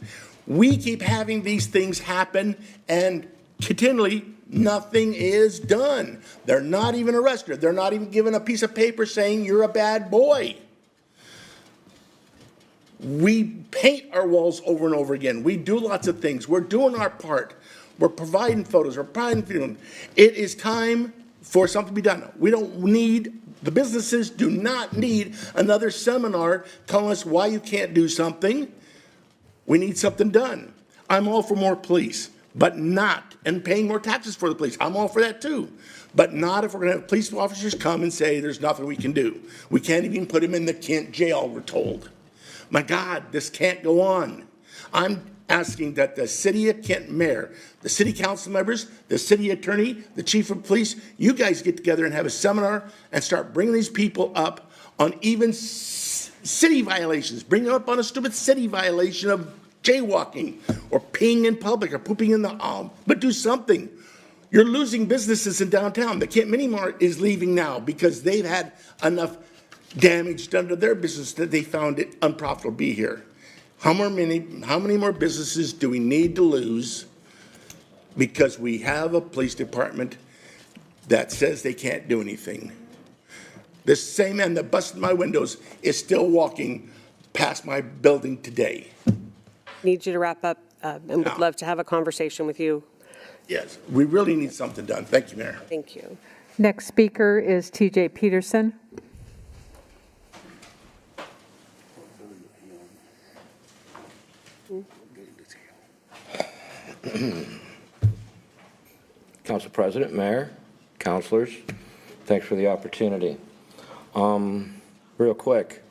We keep having these things happen, and continually nothing is done. They're not even arrested. They're not even given a piece of paper saying you're a bad boy. We paint our walls over and over again. We do lots of things. We're doing our part. We're providing photos. We're providing film. It is time for something to be done. We don't need, the businesses do not need another seminar telling us why you can't do something. We need something done. I'm all for more police, but not, and paying more taxes for the police. I'm all for that too. But not if we're going to have police officers come and say there's nothing we can do. We can't even put him in the Kent jail, we're told. My God, this can't go on. I'm asking that the city of Kent mayor, the city council members, the city attorney, the chief of police, you guys get together and have a seminar and start bringing these people up on even city violations. Bring them up on a stupid city violation of jaywalking or peeing in public or pooping in the but do something. You're losing businesses in downtown. The Kent Mini Mart is leaving now because they've had enough damage done to their business that they found it unprofitable to be here. How many more businesses do we need to lose because we have a police department that says they can't do anything? This same man that busted my windows is still walking past my building today. Need you to wrap up and would love to have a conversation with you. Yes, we really need something done. Thank you, Mayor. Thank you. Next speaker is TJ Peterson. Council President, Mayor, councilors, thanks for the opportunity. Real quick,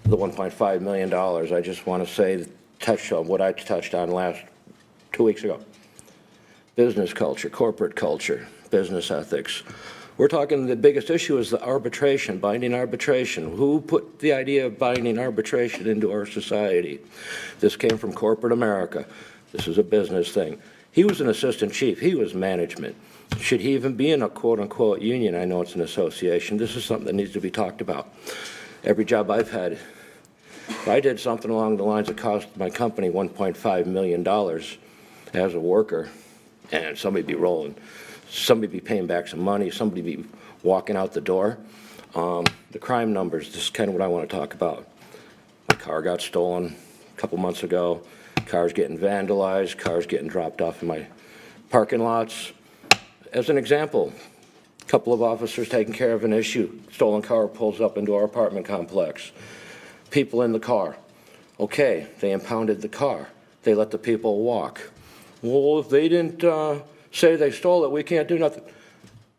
the $1.5 million, I just want to say, touch on what I touched on 2 weeks ago. Business culture, corporate culture, business ethics. We're talking the biggest issue is the arbitration, binding arbitration. Who put the idea of binding arbitration into our society? This came from corporate America. This is a business thing. He was an assistant chief. He was management. Should he even be in a quote-unquote union? I know it's an association. This is something that needs to be talked about. Every job I've had, if I did something along the lines that cost my company $1.5 million as a worker, and somebody be rolling, somebody be paying back some money, somebody be walking out the door. The crime numbers, this is kind of what I want to talk about. My car got stolen a couple months ago. Cars getting vandalized, cars getting dropped off in my parking lots. As an example, a couple of officers taking care of an issue. Stolen car pulls up into our apartment complex. People in the car. Okay, they impounded the car. They let the people walk. Well, if they didn't say they stole it, we can't do nothing.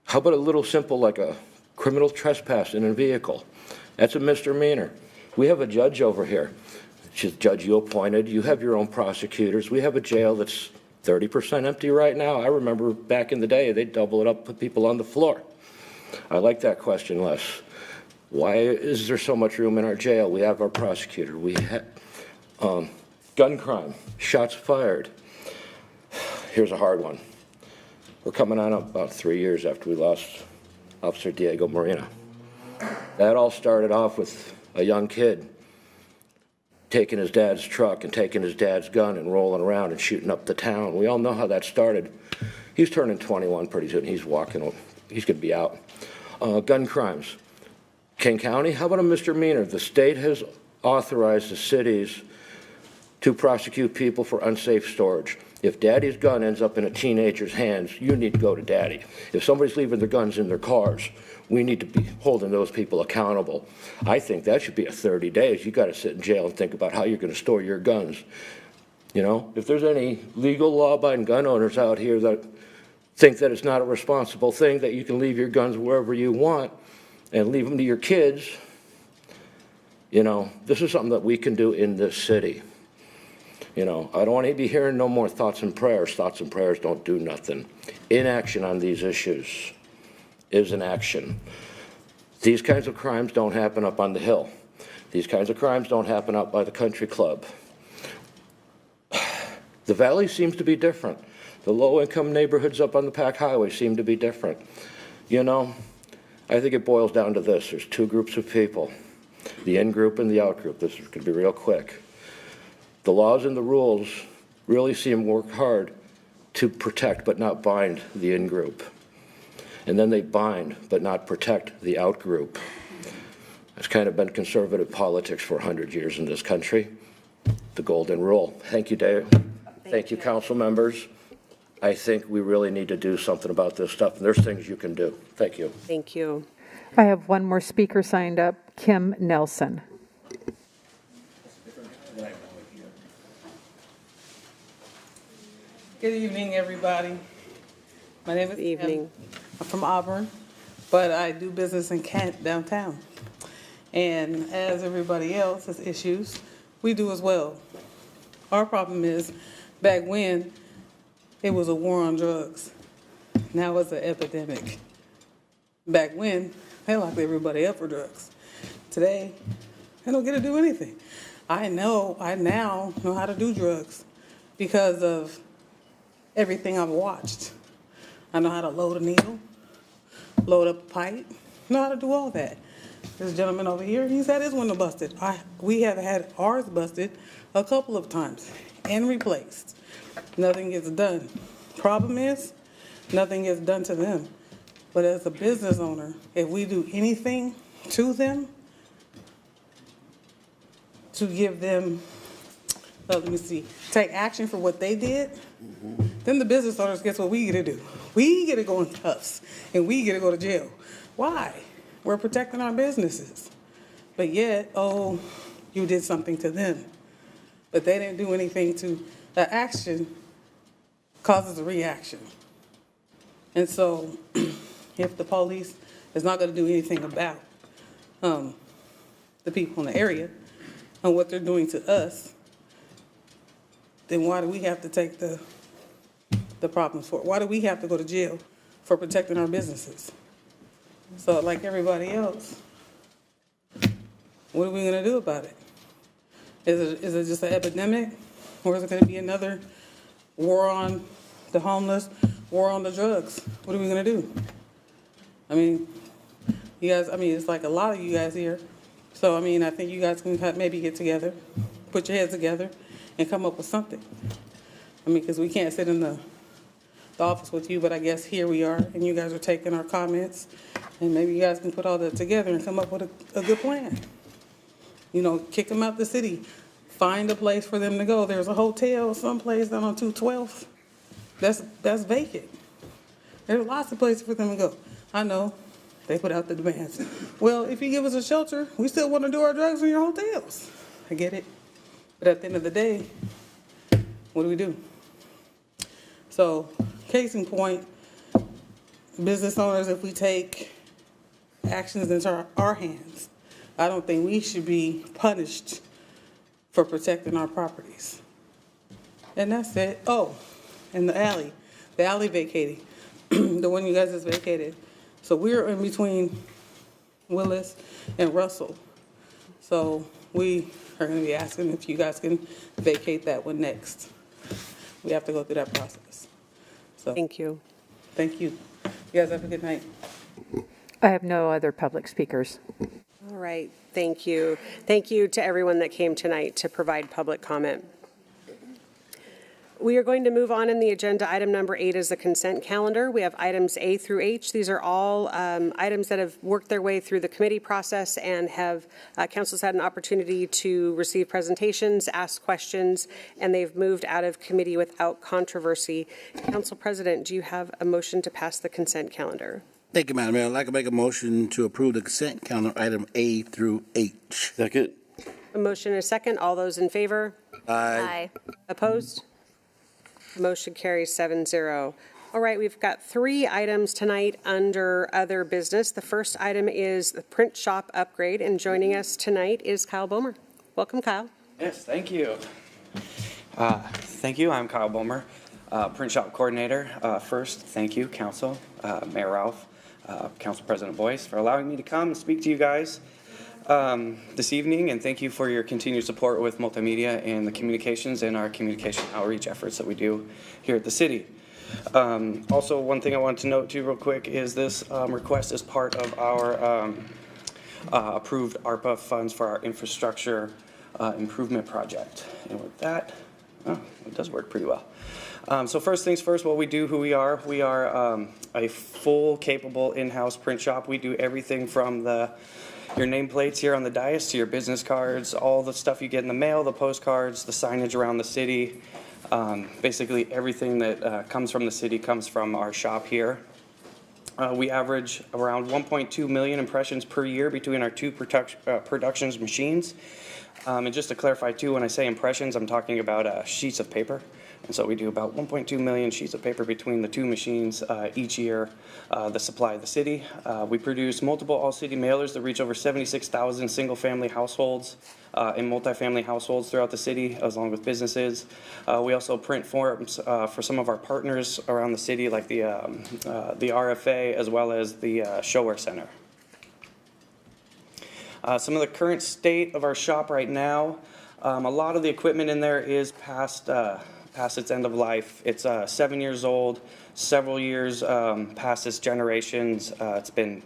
How about a little simple like a criminal trespass in a vehicle? That's a misdemeanor. We have a judge over here. She's the judge you appointed. You have your own prosecutors. We have a jail that's 30% empty right now. I remember back in the day, they'd double it up, put people on the floor. I like that question less. Why is there so much room in our jail? We have our prosecutor. We have gun crime, shots fired. Here's a hard one. We're coming on about 3 years after we lost Officer Diego Marina. That all started off with a young kid taking his dad's truck and taking his dad's gun and rolling around and shooting up the town. We all know how that started. He's turning 21 pretty soon. He's walking. He's going to be out. Gun crimes. King County, how about a misdemeanor? The state has authorized the cities to prosecute people for unsafe storage. If daddy's gun ends up in a teenager's hands, you need to go to daddy. If somebody's leaving their guns in their cars, we need to be holding those people accountable. I think that should be a 30 days. You got to sit in jail and think about how you're going to store your guns. You know, if there's any legal law-abiding gun owners out here that think that it's not a responsible thing, that you can leave your guns wherever you want and leave them to your kids, you know, this is something that we can do in this city. You know, I don't want to be hearing no more thoughts and prayers. Thoughts and prayers don't do nothing. Inaction on these issues is an action. These kinds of crimes don't happen up on the Hill. These kinds of crimes don't happen out by the country club. The valley seems to be different. The low-income neighborhoods up on the Pack Highway seem to be different. You know, I think it boils down to this. There's two groups of people, the in-group and the out-group. This is going to be real quick. The laws and the rules really seem to work hard to protect but not bind the in-group. And then they bind but not protect the out-group. It's kind of been conservative politics for 100 years in this country. The golden rule. Thank you, Dave. Thank you, council members. I think we really need to do something about this stuff, and there's things you can do. Thank you. Thank you. I have one more speaker signed up, Kim Nelson. Good evening, everybody. My name is Kim. I'm from Auburn, but I do business in Kent, downtown. And as everybody else has issues, we do as well. Our problem is, back when, it was a war on drugs. Now it's an epidemic. Back when, they locked everybody up for drugs. Today, they don't get to do anything. I now know how to do drugs because of everything I've watched. I know how to load a needle, load up a pipe, know how to do all that. This gentleman over here, he's had his window busted. We have had ours busted a couple of times and replaced. Nothing gets done. Problem is, nothing gets done to them. But as a business owner, if we do anything to them to give them let me see, take action for what they did, then the business owners, guess what we get to do? We get to go in cuffs and we get to go to jail. Why? We're protecting our businesses. But yet, oh, you did something to them. But they didn't do anything to, the action causes a reaction. And so if the police is not going to do anything about the people in the area and what they're doing to us, then why do we have to take the problems for it? Why do we have to go to jail for protecting our businesses? So like everybody else, what are we going to do about it? Is it just an epidemic, or is it going to be another war on the homeless, war on the drugs? What are we going to do? I mean, you guys, it's like a lot of you guys here. So, I think you guys can maybe get together, put your heads together, and come up with something. Because we can't sit in the office with you, but I guess here we are, and you guys are taking our comments, and maybe you guys can put all that together and come up with a good plan. Kick them out the city. Find a place for them to go. There's a hotel someplace down on 212th. That's vacant. There's lots of places for them to go. I know. They put out the demands. Well, if you give us a shelter, we still want to do our drugs in your hotels. I get it. But at the end of the day, what do we do? So, case in point, business owners, if we take actions into our hands, I don't think we should be punished for protecting our properties. And that's it. Oh, and the alley vacating, the one you guys just vacated. So we're in between Willis and Russell. So we are going to be asking if you guys can vacate that one next. We have to go through that process. So thank you. Thank you. You guys have a good night. I have no other public speakers. All right, thank you. Thank you to everyone that came tonight to provide public comment. We are going to move on in the agenda. Item number 8 is the consent calendar. We have items A through H. These are all items that have worked their way through the committee process and have council's had an opportunity to receive presentations, ask questions, and they've moved out of committee without controversy. Council President, do you have a motion to pass the consent calendar? Thank you, Madam Mayor. I'd like to make a motion to approve the consent calendar, item A through H. Second. A motion and a second. All those in favor? Aye. Opposed? Motion carries 7-0. All right, we've got 3 items tonight under other business. The first item is the print shop upgrade, and joining us tonight is Kyle Bomer. Welcome, Kyle. Yes, thank you. Thank you. I'm Kyle Bomer, print shop coordinator. First, thank you, Council, Mayor Ralph, Council President Boyce, for allowing me to come and speak to you guys this evening, and thank you for your continued support with multimedia and the communications and our communication outreach efforts that we do here at the city. Also, one thing I wanted to note too real quick is this request is part of our approved ARPA funds for our infrastructure improvement project. And with that, it does work pretty well. So first things first, what we do, who we are a full, capable in-house print shop. We do everything from your nameplates here on the dais to your business cards, all the stuff you get in the mail, the postcards, the signage around the city. Basically everything that comes from the city comes from our shop here. We average around 1.2 million impressions per year between our 2 productions machines. And just to clarify too, when I say impressions, I'm talking about sheets of paper. And so we do about 1.2 million sheets of paper between the 2 machines each year that supply the city. We produce multiple all-city mailers that reach over 76,000 single-family households and multifamily households throughout the city, along with businesses. We also print forms for some of our partners around the city, like the RFA, as well as the Showwear Center. Some of the current state of our shop right now, a lot of the equipment in there is past its end of life. It's 7 years old, several years past its generations. It's been,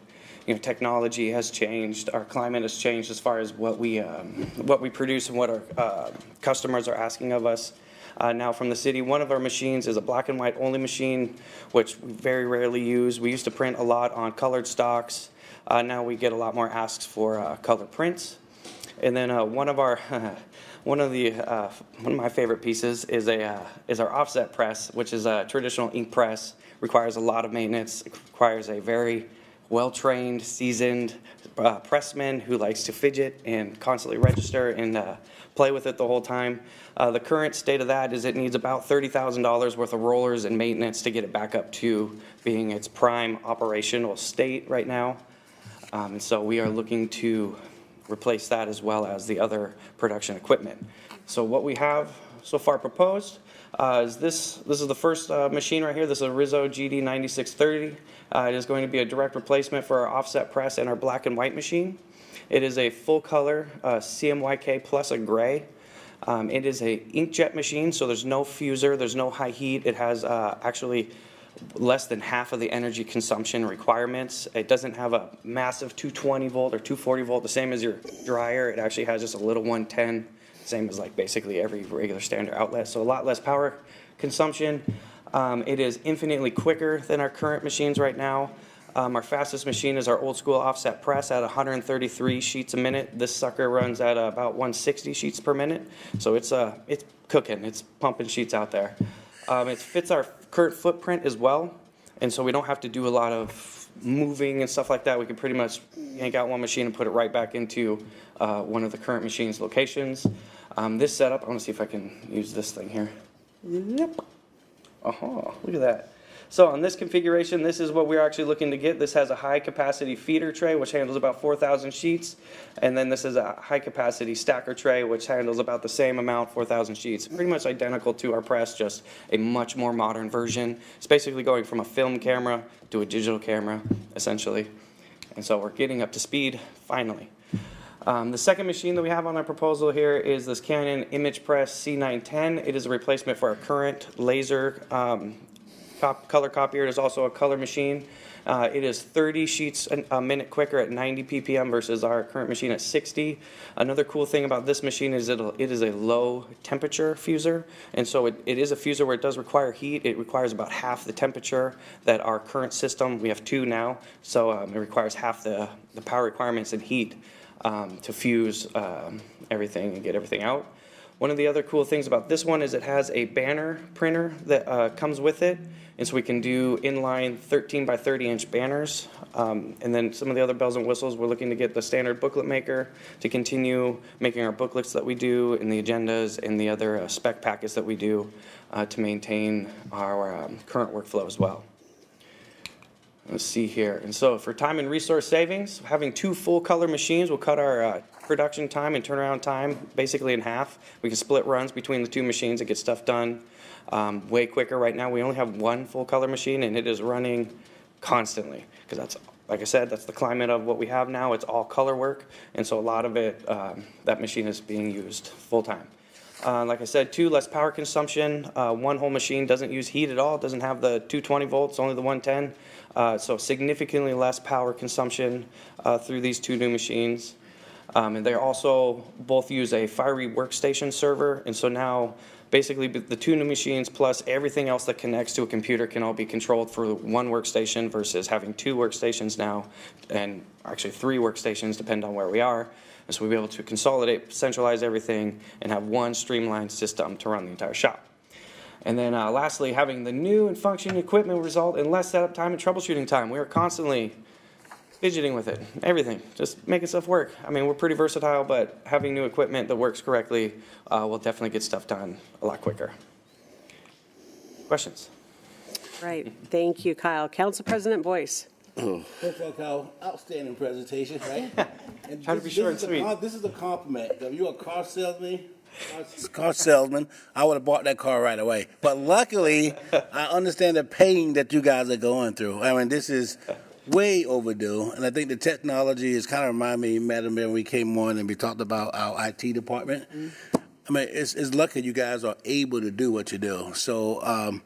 technology has changed. Our climate has changed as far as what we produce and what our customers are asking of us. Now from the city, one of our machines is a black and white only machine, which we very rarely use. We used to print a lot on colored stocks. Now we get a lot more asks for color prints. And then one of my favorite pieces is our offset press, which is a traditional ink press. Requires a lot of maintenance. It requires a very well-trained, seasoned pressman who likes to fidget and constantly register and play with it the whole time. The current state of that is it needs about $30,000 worth of rollers and maintenance to get it back up to being its prime operational state right now. And so we are looking to replace that as well as the other production equipment. So what we have so far proposed is this is the first machine right here. This is a Rizzo GD 9630. It is going to be a direct replacement for our offset press and our black and white machine. It is a full color CMYK plus a gray. It is a inkjet machine, so there's no fuser, there's no high heat. It has actually less than half of the energy consumption requirements. It doesn't have a massive 220 volt or 240 volt, the same as your dryer. It actually has just a little 110, same as like basically every regular standard outlet. So a lot less power consumption. It is infinitely quicker than our current machines right now. Our fastest machine is our old school offset press at 133 sheets a minute. This sucker runs at about 160 sheets per minute. So it's cooking, it's pumping sheets out there. It fits our current footprint as well. And so we don't have to do a lot of moving and stuff like that. We can pretty much yank out one machine and put it right back into one of the current machine's locations. This setup, I want to see if I can use this thing here. Yep. Look at that. So on this configuration, this is what we're actually looking to get. This has a high capacity feeder tray, which handles about 4,000 sheets. And then this is a high capacity stacker tray, which handles about the same amount, 4,000 sheets. Pretty much identical to our press, just a much more modern version. It's basically going from a film camera to a digital camera, essentially. And so we're getting up to speed, finally. The second machine that we have on our proposal here is this Canon Image Press C910. It is a replacement for our current laser color copier. It is also a color machine. It is 30 sheets a minute quicker at 90 ppm versus our current machine at 60. Another cool thing about this machine is it is a low temperature fuser, and so it is a fuser where it does require heat. It requires about half the temperature that our current system, we have two now, so it requires half the power requirements and heat to fuse everything and get everything out. One of the other cool things about this one is it has a banner printer that comes with it, and so we can do inline 13 by 30 inch banners. And then some of the other bells and whistles, we're looking to get the standard booklet maker to continue making our booklets that we do and the agendas and the other spec packets that we do to maintain our current workflow as well. Let's see here. And so for time and resource savings, having two full color machines will cut our production time and turnaround time basically in half. We can split runs between the two machines and get stuff done way quicker. Right now we only have one full color machine and it is running constantly because that's, like I said, that's the climate of what we have now. It's all color work, and so a lot of it, that machine is being used full time. Like I said, less power consumption. One whole machine doesn't use heat at all. It doesn't have the 220 volts, only the 110. So significantly less power consumption through these two new machines. And they also both use a fiery workstation server. And so now basically the two new machines plus everything else that connects to a computer can all be controlled through one workstation versus having two workstations now, and actually three workstations depending on where we are. And so we'll be able to consolidate, centralize everything, and have one streamlined system to run the entire shop. And then lastly, having the new and functioning equipment will result in less setup time and troubleshooting time. We are constantly fidgeting with it, everything, just making stuff work. I mean, we're pretty versatile, but having new equipment that works correctly will definitely get stuff done a lot quicker. Questions? Right. Thank you, Kyle. Council President Boyce. First of all, Kyle, outstanding presentation, right? And Try to be short and sweet. This is a compliment. If you were a car salesman, I would have bought that car right away. But luckily, I understand the pain that you guys are going through. I mean, this is way overdue, and I think the technology is kind of remind me, Madam Mayor, when we came on and we talked about our IT department. I mean, it's lucky you guys are able to do what you do. So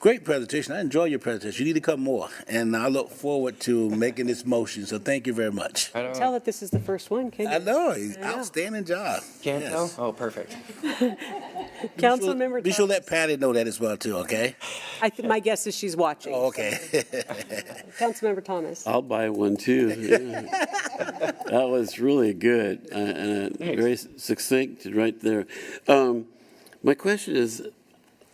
Great presentation. I enjoy your presentation. You need to come more. And I look forward to making this motion. So thank you very much. I tell that this is the first one, can you? I know. Outstanding job. Can't tell? Oh, perfect. Councilmember Be sure let Patty know that as well, too, okay? my guess is she's watching. Oh, okay. Councilmember Thomas. I'll buy one too. Yeah. That was really good and very succinct right there. My question is,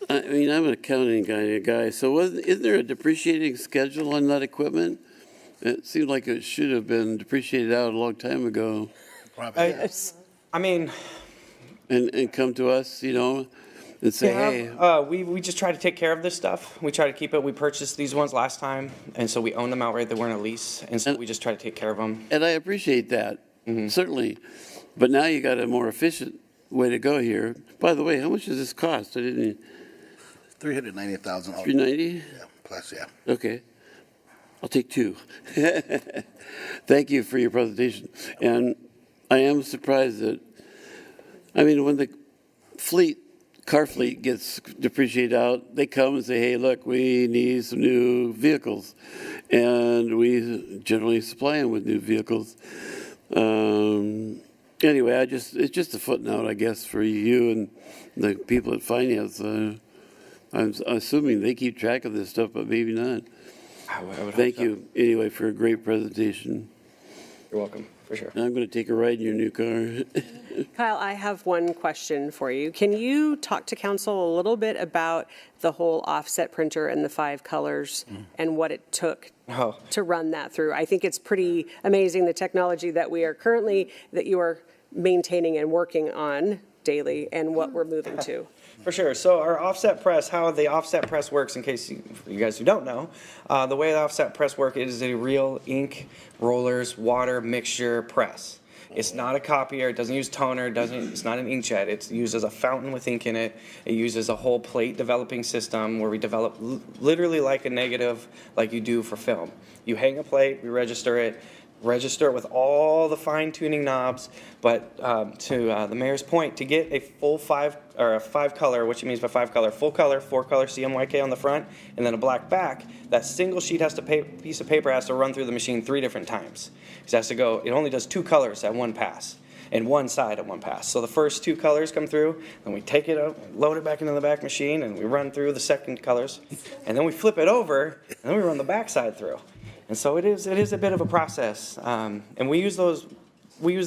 I mean, I'm an accounting guy, so isn't there a depreciating schedule on that equipment? It seemed like it should have been depreciated out a long time ago. Yes. I mean, and come to us, and say, hey. We just try to take care of this stuff. We try to keep it. We purchased these ones last time, and so we own them outright. They weren't a lease, and so we just try to take care of them. And I appreciate that, certainly. But now you got a more efficient way to go here. By the way, how much does this cost? I didn't. $390,000. $390? Yeah, plus, yeah. Okay. I'll take two. Thank you for your presentation. And I am surprised that, when the car fleet gets depreciated out, they come and say, hey, look, we need some new vehicles. And we generally supply them with new vehicles. Anyway, it's just a footnote, I guess, for you and the people at finance. I'm assuming they keep track of this stuff, but maybe not. I would Thank you, anyway, for a great presentation. You're welcome, for sure. I'm going to take a ride in your new car. Kyle, I have one question for you. Can you talk to council a little bit about the whole offset printer and the 5 colors and what it took to run that through? I think it's pretty amazing, the technology that that you are maintaining and working on daily and what we're moving to. For sure. So our offset press, how the offset press works, in case you guys who don't know, the way the offset press works is a real ink, rollers, water mixture press. It's not a copier. It doesn't use toner. It's not an inkjet. It uses a fountain with ink in it. It uses a whole plate developing system where we develop literally like a negative, like you do for film. You hang a plate, we register it with all the fine-tuning knobs, but to the mayor's point, to get a full 5 color, which means by 5 color, full color, 4 color CMYK on the front, and then a black back, that single sheet piece of paper has to run through the machine 3 different times. It only does 2 colors at one pass, and one side at one pass. So the first 2 colors come through, then we take it out, load it back into the back machine, and we run through the second colors, and then we flip it over, and then we run the back side through. And so it is a bit of a process, and we use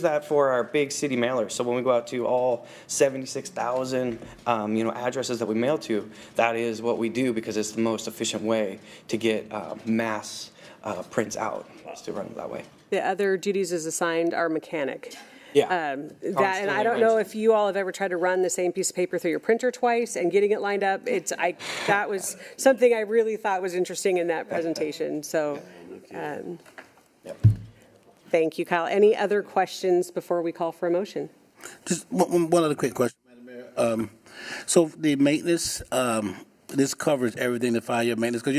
that for our big city mailers. So when we go out to all 76,000 addresses that we mail to, that is what we do because it's the most efficient way to get mass prints out, is to run it that way. The other duties is assigned our mechanic. Yeah. And I don't know if you all have ever tried to run the same piece of paper through your printer twice and getting it lined up. That was something I really thought was interesting in that presentation. So. Thank you, Kyle. Any other questions before we call for a motion? Just one other quick question, Madam Mayor. So the maintenance, this covers everything, the 5-year maintenance, because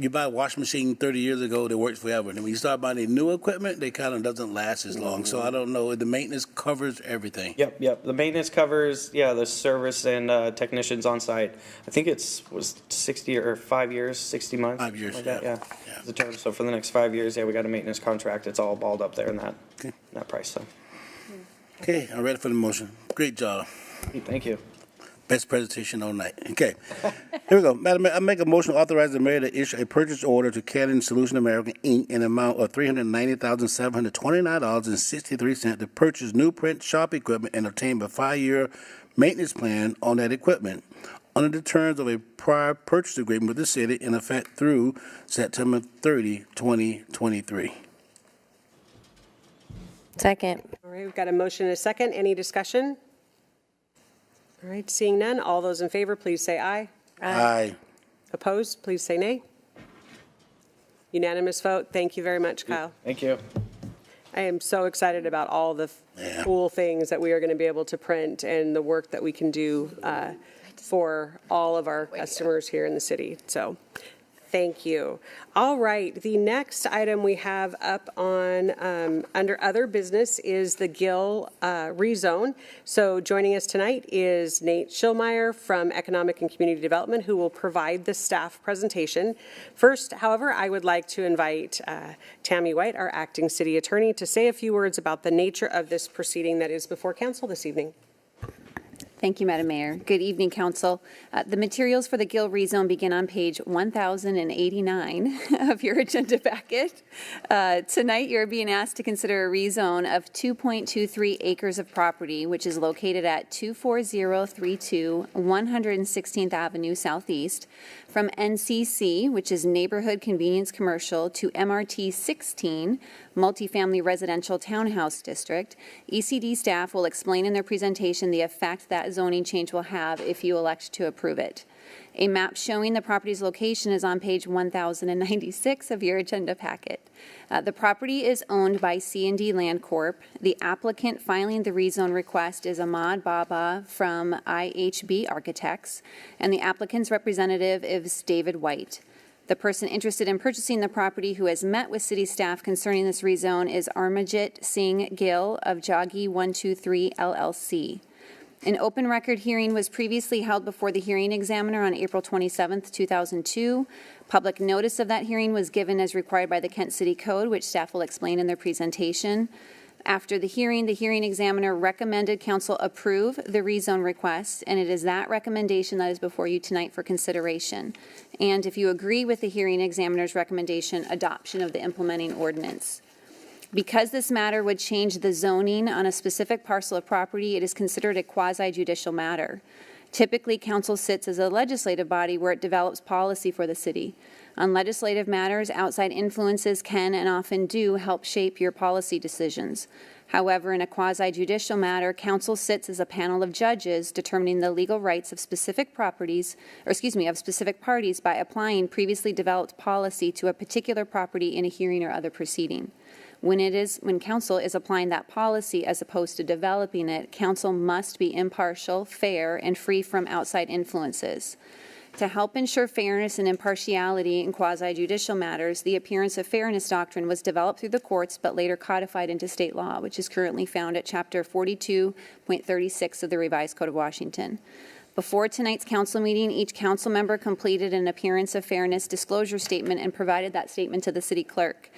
you buy a washing machine 30 years ago, that works forever. And when you start buying the new equipment, they kind of doesn't last as long. So I don't know, the maintenance covers everything. Yep. The maintenance covers, the service and technicians on site. I think was 60 or 5 years, 60 months. 5 years, like that, yeah. The term. So for the next 5 years, we got a maintenance contract. It's all balled up there in that price. So. Okay, I'm ready for the motion. Great job. Thank you. Best presentation all night. Okay, here we go. Madam Mayor, I make a motion to authorize the mayor to issue a purchase order to Canon Solution America, Inc. in an amount of $390,729.63 to purchase new print shop equipment and obtain a 5-year maintenance plan on that equipment under the terms of a prior purchase agreement with the city in effect through September 30, 2023. Second. All right, we've got a motion and a second. Any discussion? All right, seeing none, all those in favor, please say aye. Aye. Opposed, please say nay. Unanimous vote. Thank you very much, Kyle. Thank you. I am so excited about all the cool things that we are going to be able to print and the work that we can do for all of our customers here in the city. So Thank you. All right, the next item we have up on under other business is the Gill rezone. So joining us tonight is Nate Schillmeyer from Economic and Community Development, who will provide the staff presentation. First, however, I would like to invite Tammy White, our acting city attorney, to say a few words about the nature of this proceeding that is before council this evening. Thank you, Madam Mayor. Good evening, Council. The materials for the Gill rezone begin on page 1089 of your agenda packet. Tonight, you're being asked to consider a rezone of 2.23 acres of property, which is located at 24032 116th Avenue Southeast, from NCC, which is Neighborhood Convenience Commercial, to MRT 16, Multifamily Residential Townhouse District. ECD staff will explain in their presentation the effect that zoning change will have if you elect to approve it. A map showing the property's location is on page 1096 of your agenda packet. The property is owned by C&D Land Corp. The applicant filing the rezone request is Ahmad Baba from IHB Architects, and the applicant's representative is David White. The person interested in purchasing the property who has met with city staff concerning this rezone is Armajit Singh Gill of Joggi 123 LLC. An open record hearing was previously held before the hearing examiner on April 27, 2002. Public notice of that hearing was given as required by the Kent City Code, which staff will explain in their presentation. After the hearing examiner recommended council approve the rezone request, and it is that recommendation that is before you tonight for consideration. And if you agree with the hearing examiner's recommendation, adoption of the implementing ordinance. Because this matter would change the zoning on a specific parcel of property, it is considered a quasi-judicial matter. Typically, council sits as a legislative body where it develops policy for the city. On legislative matters, outside influences can and often do help shape your policy decisions. However, in a quasi-judicial matter, council sits as a panel of judges determining the legal rights of specific parties by applying previously developed policy to a particular property in a hearing or other proceeding. When council is applying that policy as opposed to developing it, council must be impartial, fair, and free from outside influences. To help ensure fairness and impartiality in quasi-judicial matters, the appearance of fairness doctrine was developed through the courts but later codified into state law, which is currently found at Chapter 42.36 of the Revised Code of Washington. Before tonight's council meeting, each council member completed an appearance of fairness disclosure statement and provided that statement to the city clerk.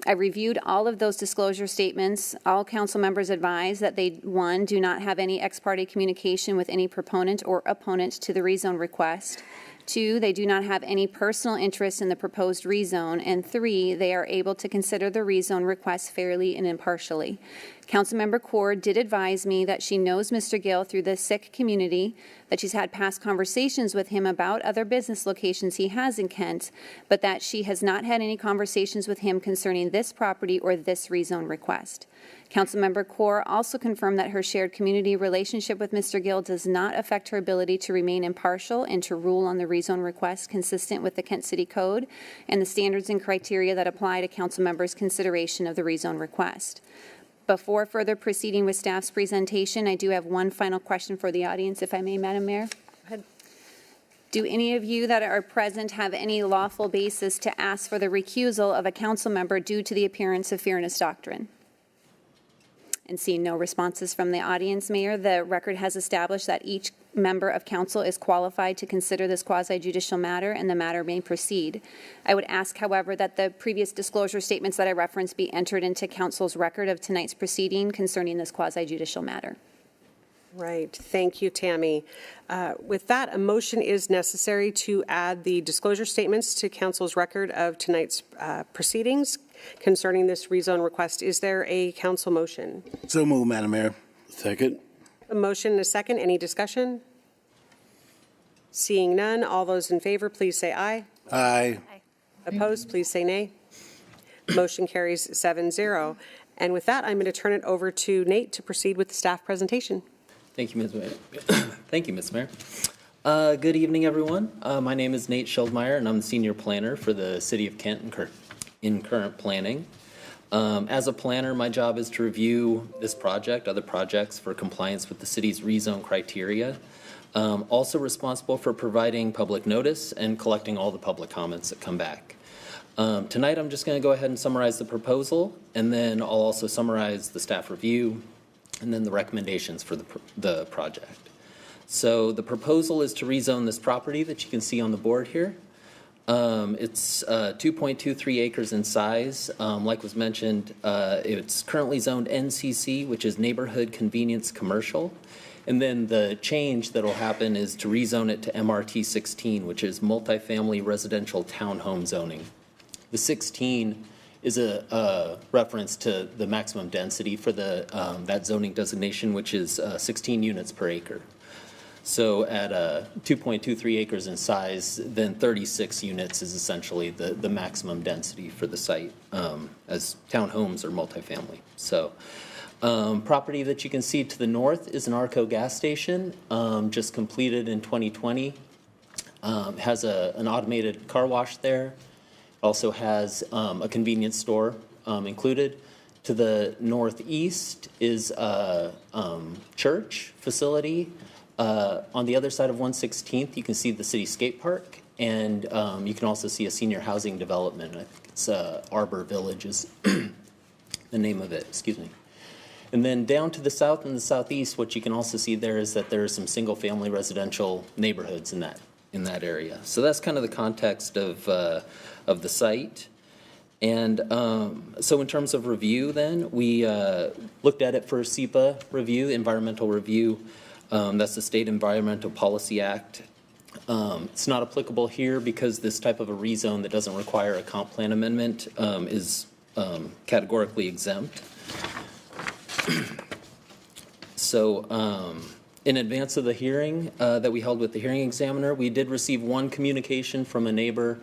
I reviewed all of those disclosure statements. All council members advised that they, 1, do not have any ex parte communication with any proponent or opponent to the rezone request. 2, they do not have any personal interest in the proposed rezone. And 3, they are able to consider the rezone request fairly and impartially. Councilmember Cord did advise me that she knows Mr. Gill through the Sikh community, that she's had past conversations with him about other business locations he has in Kent, but that she has not had any conversations with him concerning this property or this rezone request. Councilmember Kaur also confirmed that her shared community relationship with Mr. Gill does not affect her ability to remain impartial and to rule on the rezone request consistent with the Kent City Code and the standards and criteria that apply to council members' consideration of the rezone request. Before further proceeding with staff's presentation, I do have one final question for the audience, if I may, Madam Mayor. Go ahead. Do any of you that are present have any lawful basis to ask for the recusal of a council member due to the appearance of fairness doctrine? And seeing no responses from the audience, Mayor, the record has established that each member of council is qualified to consider this quasi-judicial matter, and the matter may proceed. I would ask, however, that the previous disclosure statements that I referenced be entered into council's record of tonight's proceeding concerning this quasi-judicial matter. Right. Thank you, Tammy. With that, a motion is necessary to add the disclosure statements to council's record of tonight's proceedings concerning this rezone request. Is there a council motion? So moved, Madam Mayor. Second. A motion and a second. Any discussion? Seeing none, all those in favor, please say aye. Aye. Opposed, please say nay. Motion carries 7-0. And with that, I'm going to turn it over to Nate to proceed with the staff presentation. Thank you, Ms. Mayor. Thank you, Ms. Mayor. Good evening, everyone. My name is Nate Schildmeyer, and I'm the Senior Planner for the City of Kent in current planning. As a planner, my job is to review this project, other projects for compliance with the city's rezone criteria. Also responsible for providing public notice and collecting all the public comments that come back. Tonight, I'm just going to go ahead and summarize the proposal, and then I'll also summarize the staff review and then the recommendations for the project. So the proposal is to rezone this property that you can see on the board here. It's 2.23 acres in size. Like was mentioned, it's currently zoned NCC, which is Neighborhood Convenience Commercial. And then the change that will happen is to rezone it to MRT 16, which is Multifamily Residential Townhome Zoning. The 16 is a reference to the maximum density for that zoning designation, which is 16 units per acre. So at 2.23 acres in size, then 36 units is essentially the maximum density for the site as townhomes or multifamily. So property that you can see to the north is an Arco gas station, just completed in 2020. Has an automated car wash there. Also has a convenience store included. To the northeast is a church facility. On the other side of 116th, you can see the city skate park, and you can also see a senior housing development. I think it's Arbor Village is the name of it, excuse me. And then down to the south and the southeast, what you can also see there is that there are some single-family residential neighborhoods in that area. So that's kind of the context of the site. And so in terms of review then, we looked at it for SEPA review, environmental review. That's the State Environmental Policy Act. It's not applicable here because this type of a rezone that doesn't require a comp plan amendment is categorically exempt. So in advance of the hearing that we held with the hearing examiner, we did receive one communication from a neighbor,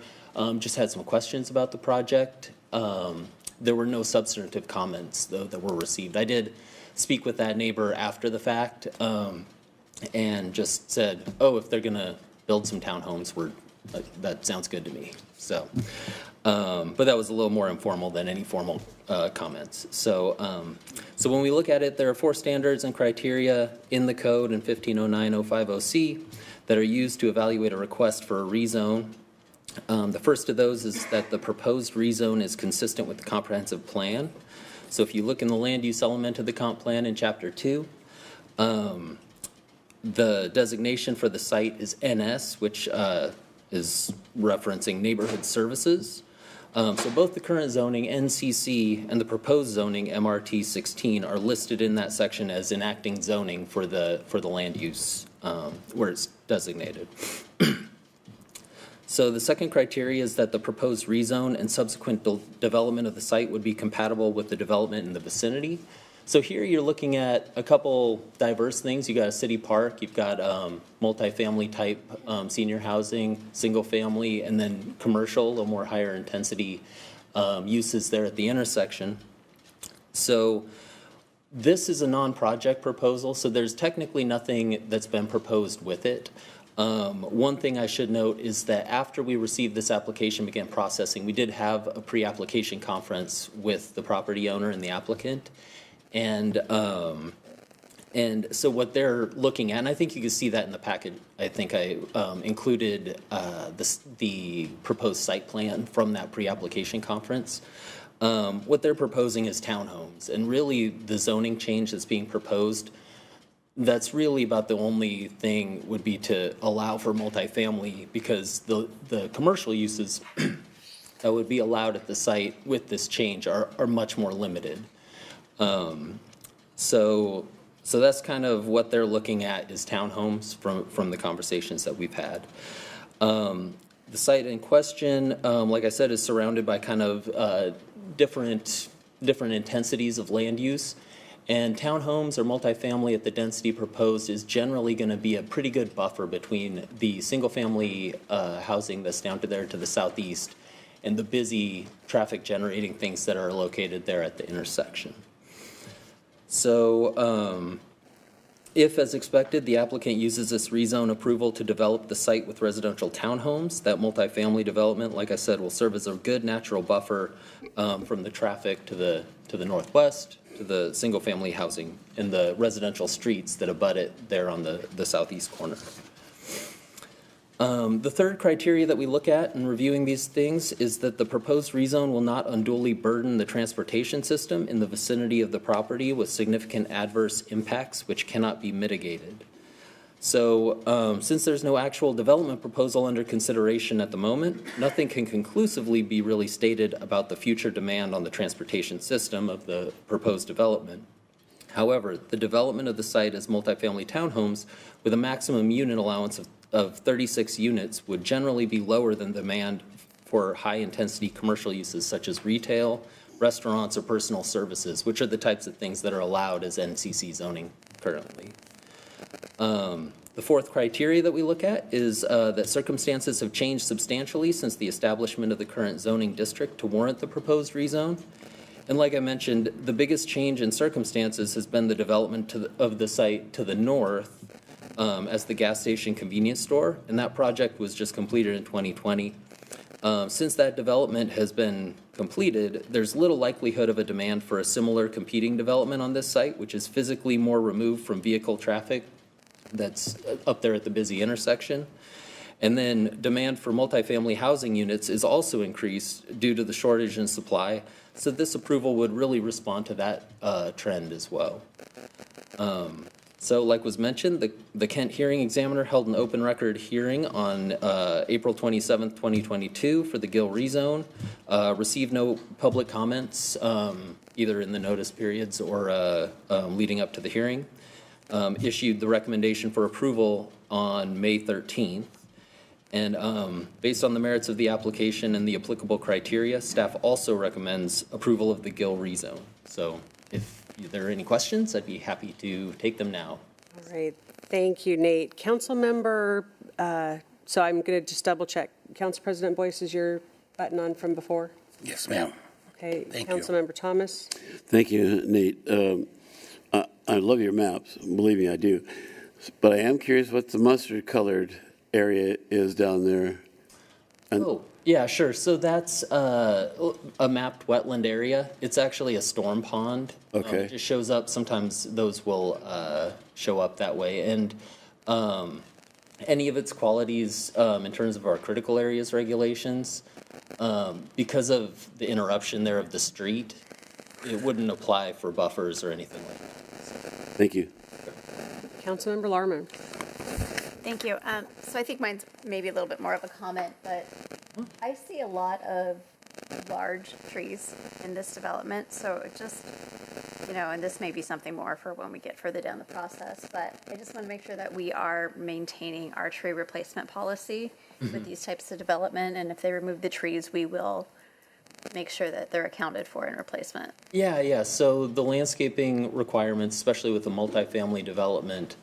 just had some questions about the project. There were no substantive comments, though, that were received. I did speak with that neighbor after the fact and just said, oh, if they're going to build some townhomes, that sounds good to me. So, but that was a little more informal than any formal comments. So, so when we look at it, there are 4 standards and criteria in the code in 1509-050C that are used to evaluate a request for a rezone. The first of those is that the proposed rezone is consistent with the comprehensive plan. So if you look in the land use element of the comp plan in Chapter 2, the designation for the site is NS, which is referencing neighborhood services. So both the current zoning NCC and the proposed zoning MRT 16 are listed in that section as enacting zoning for the land use where it's designated. So the second criteria is that the proposed rezone and subsequent development of the site would be compatible with the development in the vicinity. So here you're looking at a couple diverse things. You've got a city park, you've got multifamily type senior housing, single family, and then commercial, a little more higher intensity uses there at the intersection. So this is a non-project proposal, so there's technically nothing that's been proposed with it. One thing I should note is that after we received this application, began processing, we did have a pre-application conference with the property owner and the applicant. And so what they're looking at, and I think you can see that in the package, I think I included the proposed site plan from that pre-application conference. What they're proposing is townhomes, and really the zoning change that's being proposed, that's really about the only thing would be to allow for multifamily, because the commercial uses that would be allowed at the site with this change are much more limited. So that's kind of what they're looking at is townhomes from the conversations that we've had. The site in question, like I said, is surrounded by kind of different intensities of land use. And townhomes or multifamily at the density proposed is generally going to be a pretty good buffer between the single-family housing that's down to there to the southeast and the busy traffic-generating things that are located there at the intersection. So If, as expected, the applicant uses this rezone approval to develop the site with residential townhomes, that multifamily development, like I said, will serve as a good natural buffer from the traffic to the northwest, to the single-family housing and the residential streets that abut it there on the southeast corner. The third criteria that we look at in reviewing these things is that the proposed rezone will not unduly burden the transportation system in the vicinity of the property with significant adverse impacts which cannot be mitigated. So since there's no actual development proposal under consideration at the moment, nothing can conclusively be really stated about the future demand on the transportation system of the proposed development. However, the development of the site as multifamily townhomes with a maximum unit allowance of 36 units would generally be lower than demand for high-intensity commercial uses such as retail, restaurants, or personal services, which are the types of things that are allowed as NCC zoning currently. The fourth criteria that we look at is that circumstances have changed substantially since the establishment of the current zoning district to warrant the proposed rezone. And like I mentioned, the biggest change in circumstances has been the development of the site to the north as the gas station convenience store, and that project was just completed in 2020. Since that development has been completed, there's little likelihood of a demand for a similar competing development on this site, which is physically more removed from vehicle traffic that's up there at the busy intersection. And then demand for multifamily housing units is also increased due to the shortage in supply. So this approval would really respond to that trend as well. So like was mentioned, the Kent hearing examiner held an open record hearing on April 27th, 2022 for the Gill rezone. Received no public comments either in the notice periods or leading up to the hearing. Issued the recommendation for approval on May 13th. And based on the merits of the application and the applicable criteria, staff also recommends approval of the Gill rezone. So if there are any questions, I'd be happy to take them now. All right. Thank you, Nate. Councilmember, so I'm going to just double check. Council President Boyce, is your button on from before? Yes, ma'am. Okay. Thank Councilmember Thomas? Thank you, Nate. I love your maps. Believe me, I do. But I am curious what the mustard-colored area is down there. And yeah, sure. So that's a mapped wetland area. It's actually a storm pond. Okay. It just shows up. Sometimes those will show up that way. And any of its qualities in terms of our critical areas regulations, because of the interruption there of the street, it wouldn't apply for buffers or anything like that. Thank you. Councilmember Larman. Thank you. So I think mine's maybe a little bit more of a comment, but I see a lot of large trees in this development. So it just, and this may be something more for when we get further down the process, but I just want to make sure that we are maintaining our tree replacement policy with these types of development. And if they remove the trees, we will make sure that they're accounted for in replacement. Yeah. So the landscaping requirements, especially with the multifamily development,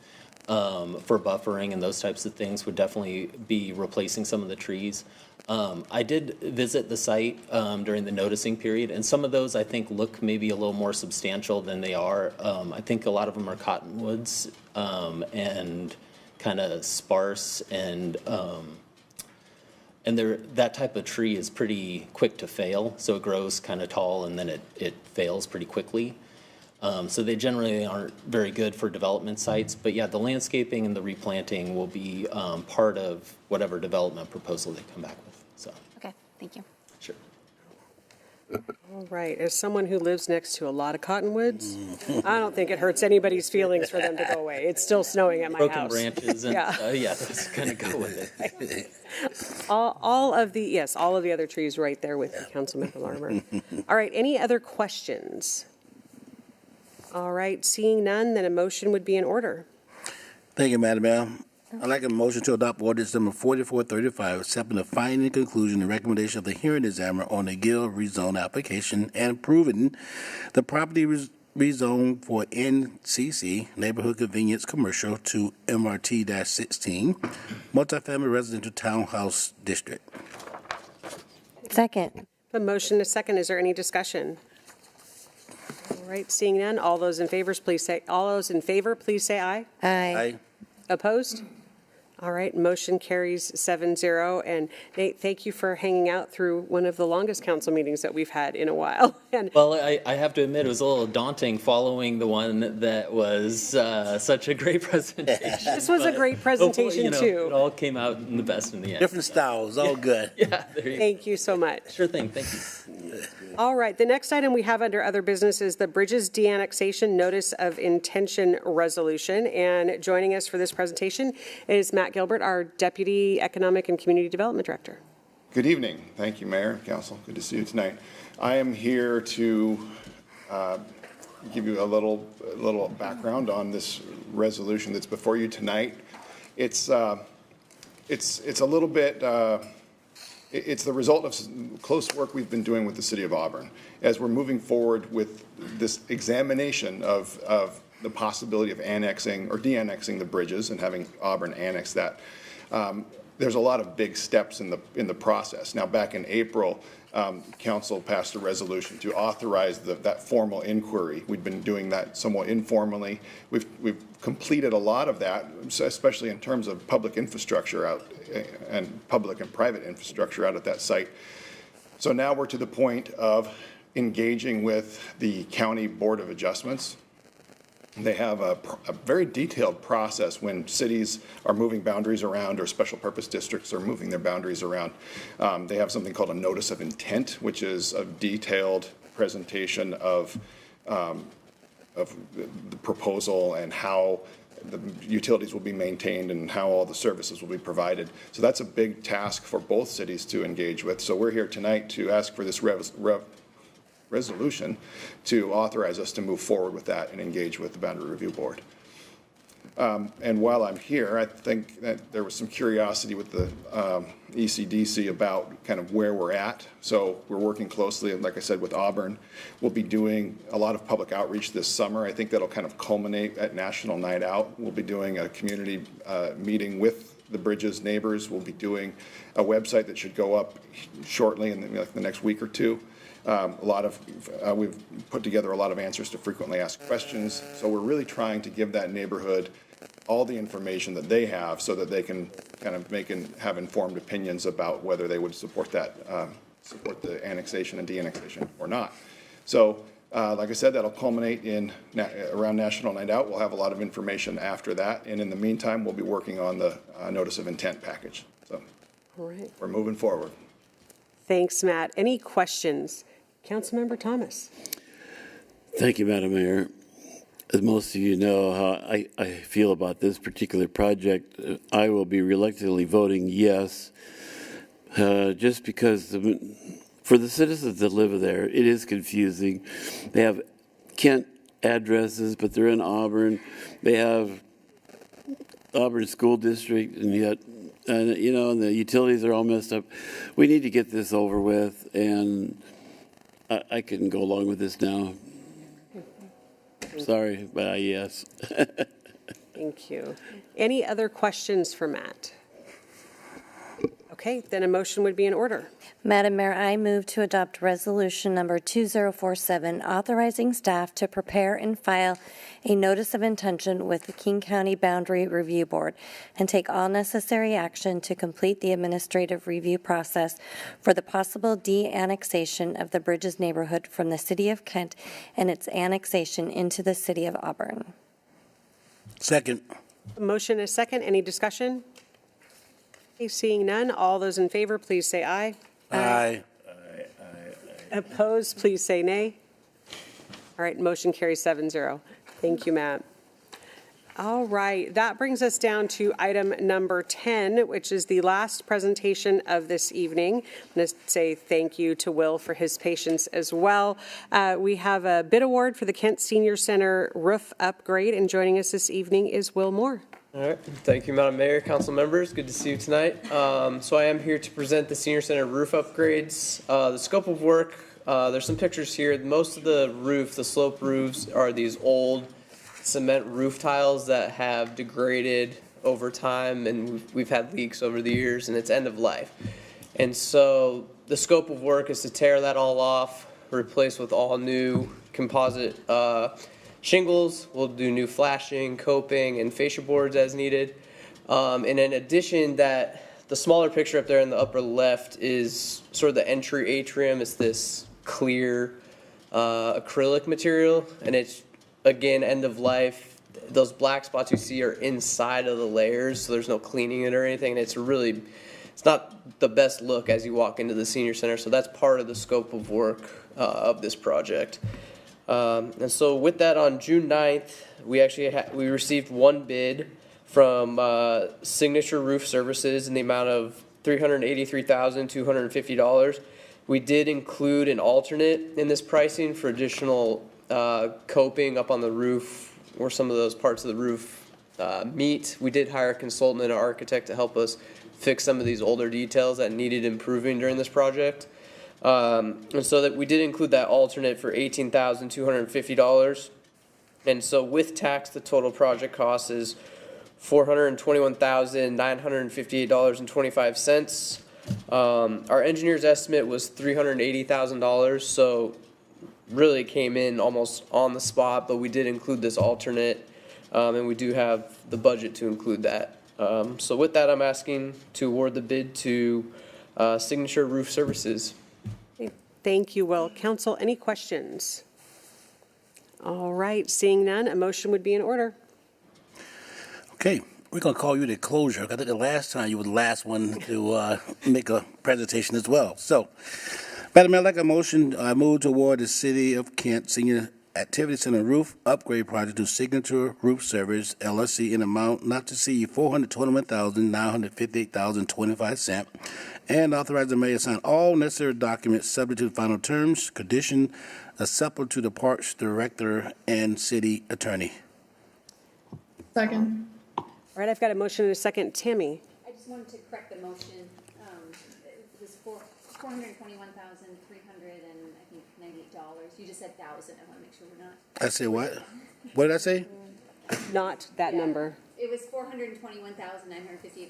for buffering and those types of things would definitely be replacing some of the trees. I did visit the site during the noticing period, and some of those I think look maybe a little more substantial than they are. I think a lot of them are cottonwoods and kind of sparse, and that type of tree is pretty quick to fail, so it grows kind of tall and then it fails pretty quickly. So they generally aren't very good for development sites, but yeah, the landscaping and the replanting will be part of whatever development proposal they come back with. So. Okay, thank you. Sure. All right. As someone who lives next to a lot of cottonwoods, I don't think it hurts anybody's feelings for them to go away. It's still snowing at my Broken house. branches and let's kind of go with it. all of the other trees right there with you, Councilmember Larmer. All right. Any other questions? All right. Seeing none, then a motion would be in order. Thank you, Madam Mayor. I'd like a motion to adopt ordinance number 4435, accepting the finding and conclusion and recommendation of the hearing examiner on the Gill rezone application and approving the property rezone for NCC, Neighborhood Convenience Commercial, to MRT-16, Multifamily Residential Townhouse District. Second. A motion, a second. Is there any discussion? All right, seeing none, all those in favor, please say aye. Aye. Opposed? All right, motion carries 7-0. And Nate, thank you for hanging out through one of the longest council meetings that we've had in a while. And Well, I have to admit, it was a little daunting following the one that was such a great presentation. This was a great presentation, hopefully, too. It all came out in the best in the end. Different styles, all good. Yeah, there you go. Thank you so much. Sure thing, thank you. All right, the next item we have under other business is the Bridges De-Annexation Notice of Intention Resolution. And joining us for this presentation is Matt Gilbert, our Deputy Economic and Community Development Director. Good evening. Thank you, Mayor, Council. Good to see you tonight. I am here to give you a little background on this resolution that's before you tonight. It's a little bit. It's the result of some close work we've been doing with the City of Auburn as we're moving forward with this examination of the possibility of annexing or de-annexing the bridges and having Auburn annex that. There's a lot of big steps in the process. Now, back in April, Council passed a resolution to authorize that formal inquiry. We've been doing that somewhat informally. We've completed a lot of that, especially in terms of public infrastructure out and public and private infrastructure out at that site. So now we're to the point of engaging with the County Board of Adjustments. They have a very detailed process when cities are moving boundaries around or special purpose districts are moving their boundaries around. They have something called a notice of intent, which is a detailed presentation of the proposal and how the utilities will be maintained and how all the services will be provided. So that's a big task for both cities to engage with. So we're here tonight to ask for this resolution to authorize us to move forward with that and engage with the Boundary Review Board. And while I'm here, I think that there was some curiosity with the ECDC about kind of where we're at. So we're working closely, like I said, with Auburn. We'll be doing a lot of public outreach this summer. I think that'll kind of culminate at National Night Out. We'll be doing a community meeting with the Bridges neighbors. We'll be doing a website that should go up shortly in the next week or two. We've put together a lot of answers to frequently asked questions. So we're really trying to give that neighborhood all the information that they have so that they can kind of have informed opinions about whether they would support support the annexation and de-annexation or not. So like I said, that'll culminate in around National Night Out. We'll have a lot of information after that. And in the meantime, we'll be working on the notice of intent package. So all right. We're moving forward. Thanks, Matt. Any questions? Councilmember Thomas. Thank you, Madam Mayor. As most of you know how I feel about this particular project, I will be reluctantly voting yes, just because for the citizens that live there, it is confusing. They have Kent addresses, but they're in Auburn. They have Auburn School District, and yet, and the utilities are all messed up. We need to get this over with, and I can go along with this now. Sorry, but yes. Thank you. Any other questions for Matt? Okay, then a motion would be in order. Madam Mayor, I move to adopt resolution number 2047, authorizing staff to prepare and file a notice of intention with the King County Boundary Review Board and take all necessary action to complete the administrative review process for the possible de-annexation of the Bridges neighborhood from the City of Kent and its annexation into the City of Auburn. Second. A motion is second. Any discussion? Okay, seeing none, all those in favor, please say aye. Aye. Opposed, please say nay. All right, motion carries 7-0. Thank you, Matt. All right, that brings us down to item number 10, which is the last presentation of this evening. I'm going to say thank you to Will for his patience as well. We have a bid award for the Kent Senior Center roof upgrade, and joining us this evening is Will Moore. All right. Thank you, Madam Mayor, council members. Good to see you tonight. So I am here to present the Senior Center roof upgrades. The scope of work, there's some pictures here. Most of the roof, the slope roofs, are these old cement roof tiles that have degraded over time, and we've had leaks over the years, and it's end of life. And so the scope of work is to tear that all off, replace with all new composite shingles. We'll do new flashing, coping, and fascia boards as needed. And in addition, the smaller picture up there in the upper left is sort of the entry atrium. It's this clear acrylic material, and it's, again, end of life. Those black spots you see are inside of the layers, so there's no cleaning it or anything. And it's not the best look as you walk into the senior center, so that's part of the scope of work of this project. And so with that, on June 9th, we received one bid from Signature Roof Services in the amount of $383,250. We did include an alternate in this pricing for additional coping up on the roof where some of those parts of the roof meet. We did hire a consultant and an architect to help us fix some of these older details that needed improving during this project. And so that we did include that alternate for $18,250. And so with tax, the total project cost is $421,958.25. Our engineer's estimate was $380,000, so really came in almost on the spot, but we did include this alternate, and we do have the budget to include that. So with that, I'm asking to award the bid to Signature Roof Services. Thank you, Will. Council, any questions? All right, seeing none, a motion would be in order. Okay, we're going to call you the closure. I think the last time you were the last one to make a presentation as well. So, Madam Mayor, I'd like a motion. I move to award the City of Kent Senior Activity Center Roof Upgrade Project to Signature Roof Service, LLC, in amount not to exceed $421,958.25, and authorize the mayor to sign all necessary documents subject to the final terms, condition, acceptable to the Parks Director and City Attorney. Second. All right, I've got a motion and a second. Tammy. I just wanted to correct the motion. It was $421,398. You just said thousand. I want to make sure we're not. I said what? What did I say? Not that number. It was $421,958.25.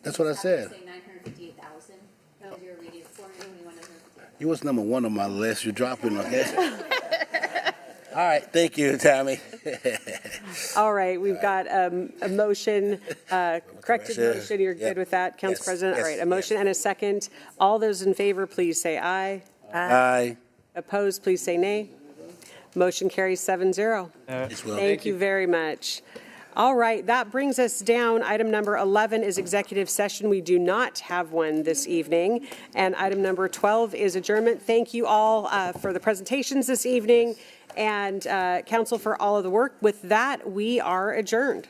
That's what I said. Say $958,000. Because you were reading $421,958. You was number one on my list. You're dropping my head. All right, thank you, Tammy. All right, we've got a motion, corrected motion. You're good with that, Council President? All right, a motion and a second. All those in favor, please say aye. Aye. Opposed, please say nay. Motion carries 7-0. Thank you very much. All right, that brings us down. Item number 11 is executive session. We do not have one this evening. And item number 12 is adjournment. Thank you all for the presentations this evening, and council for all of the work. With that, we are adjourned.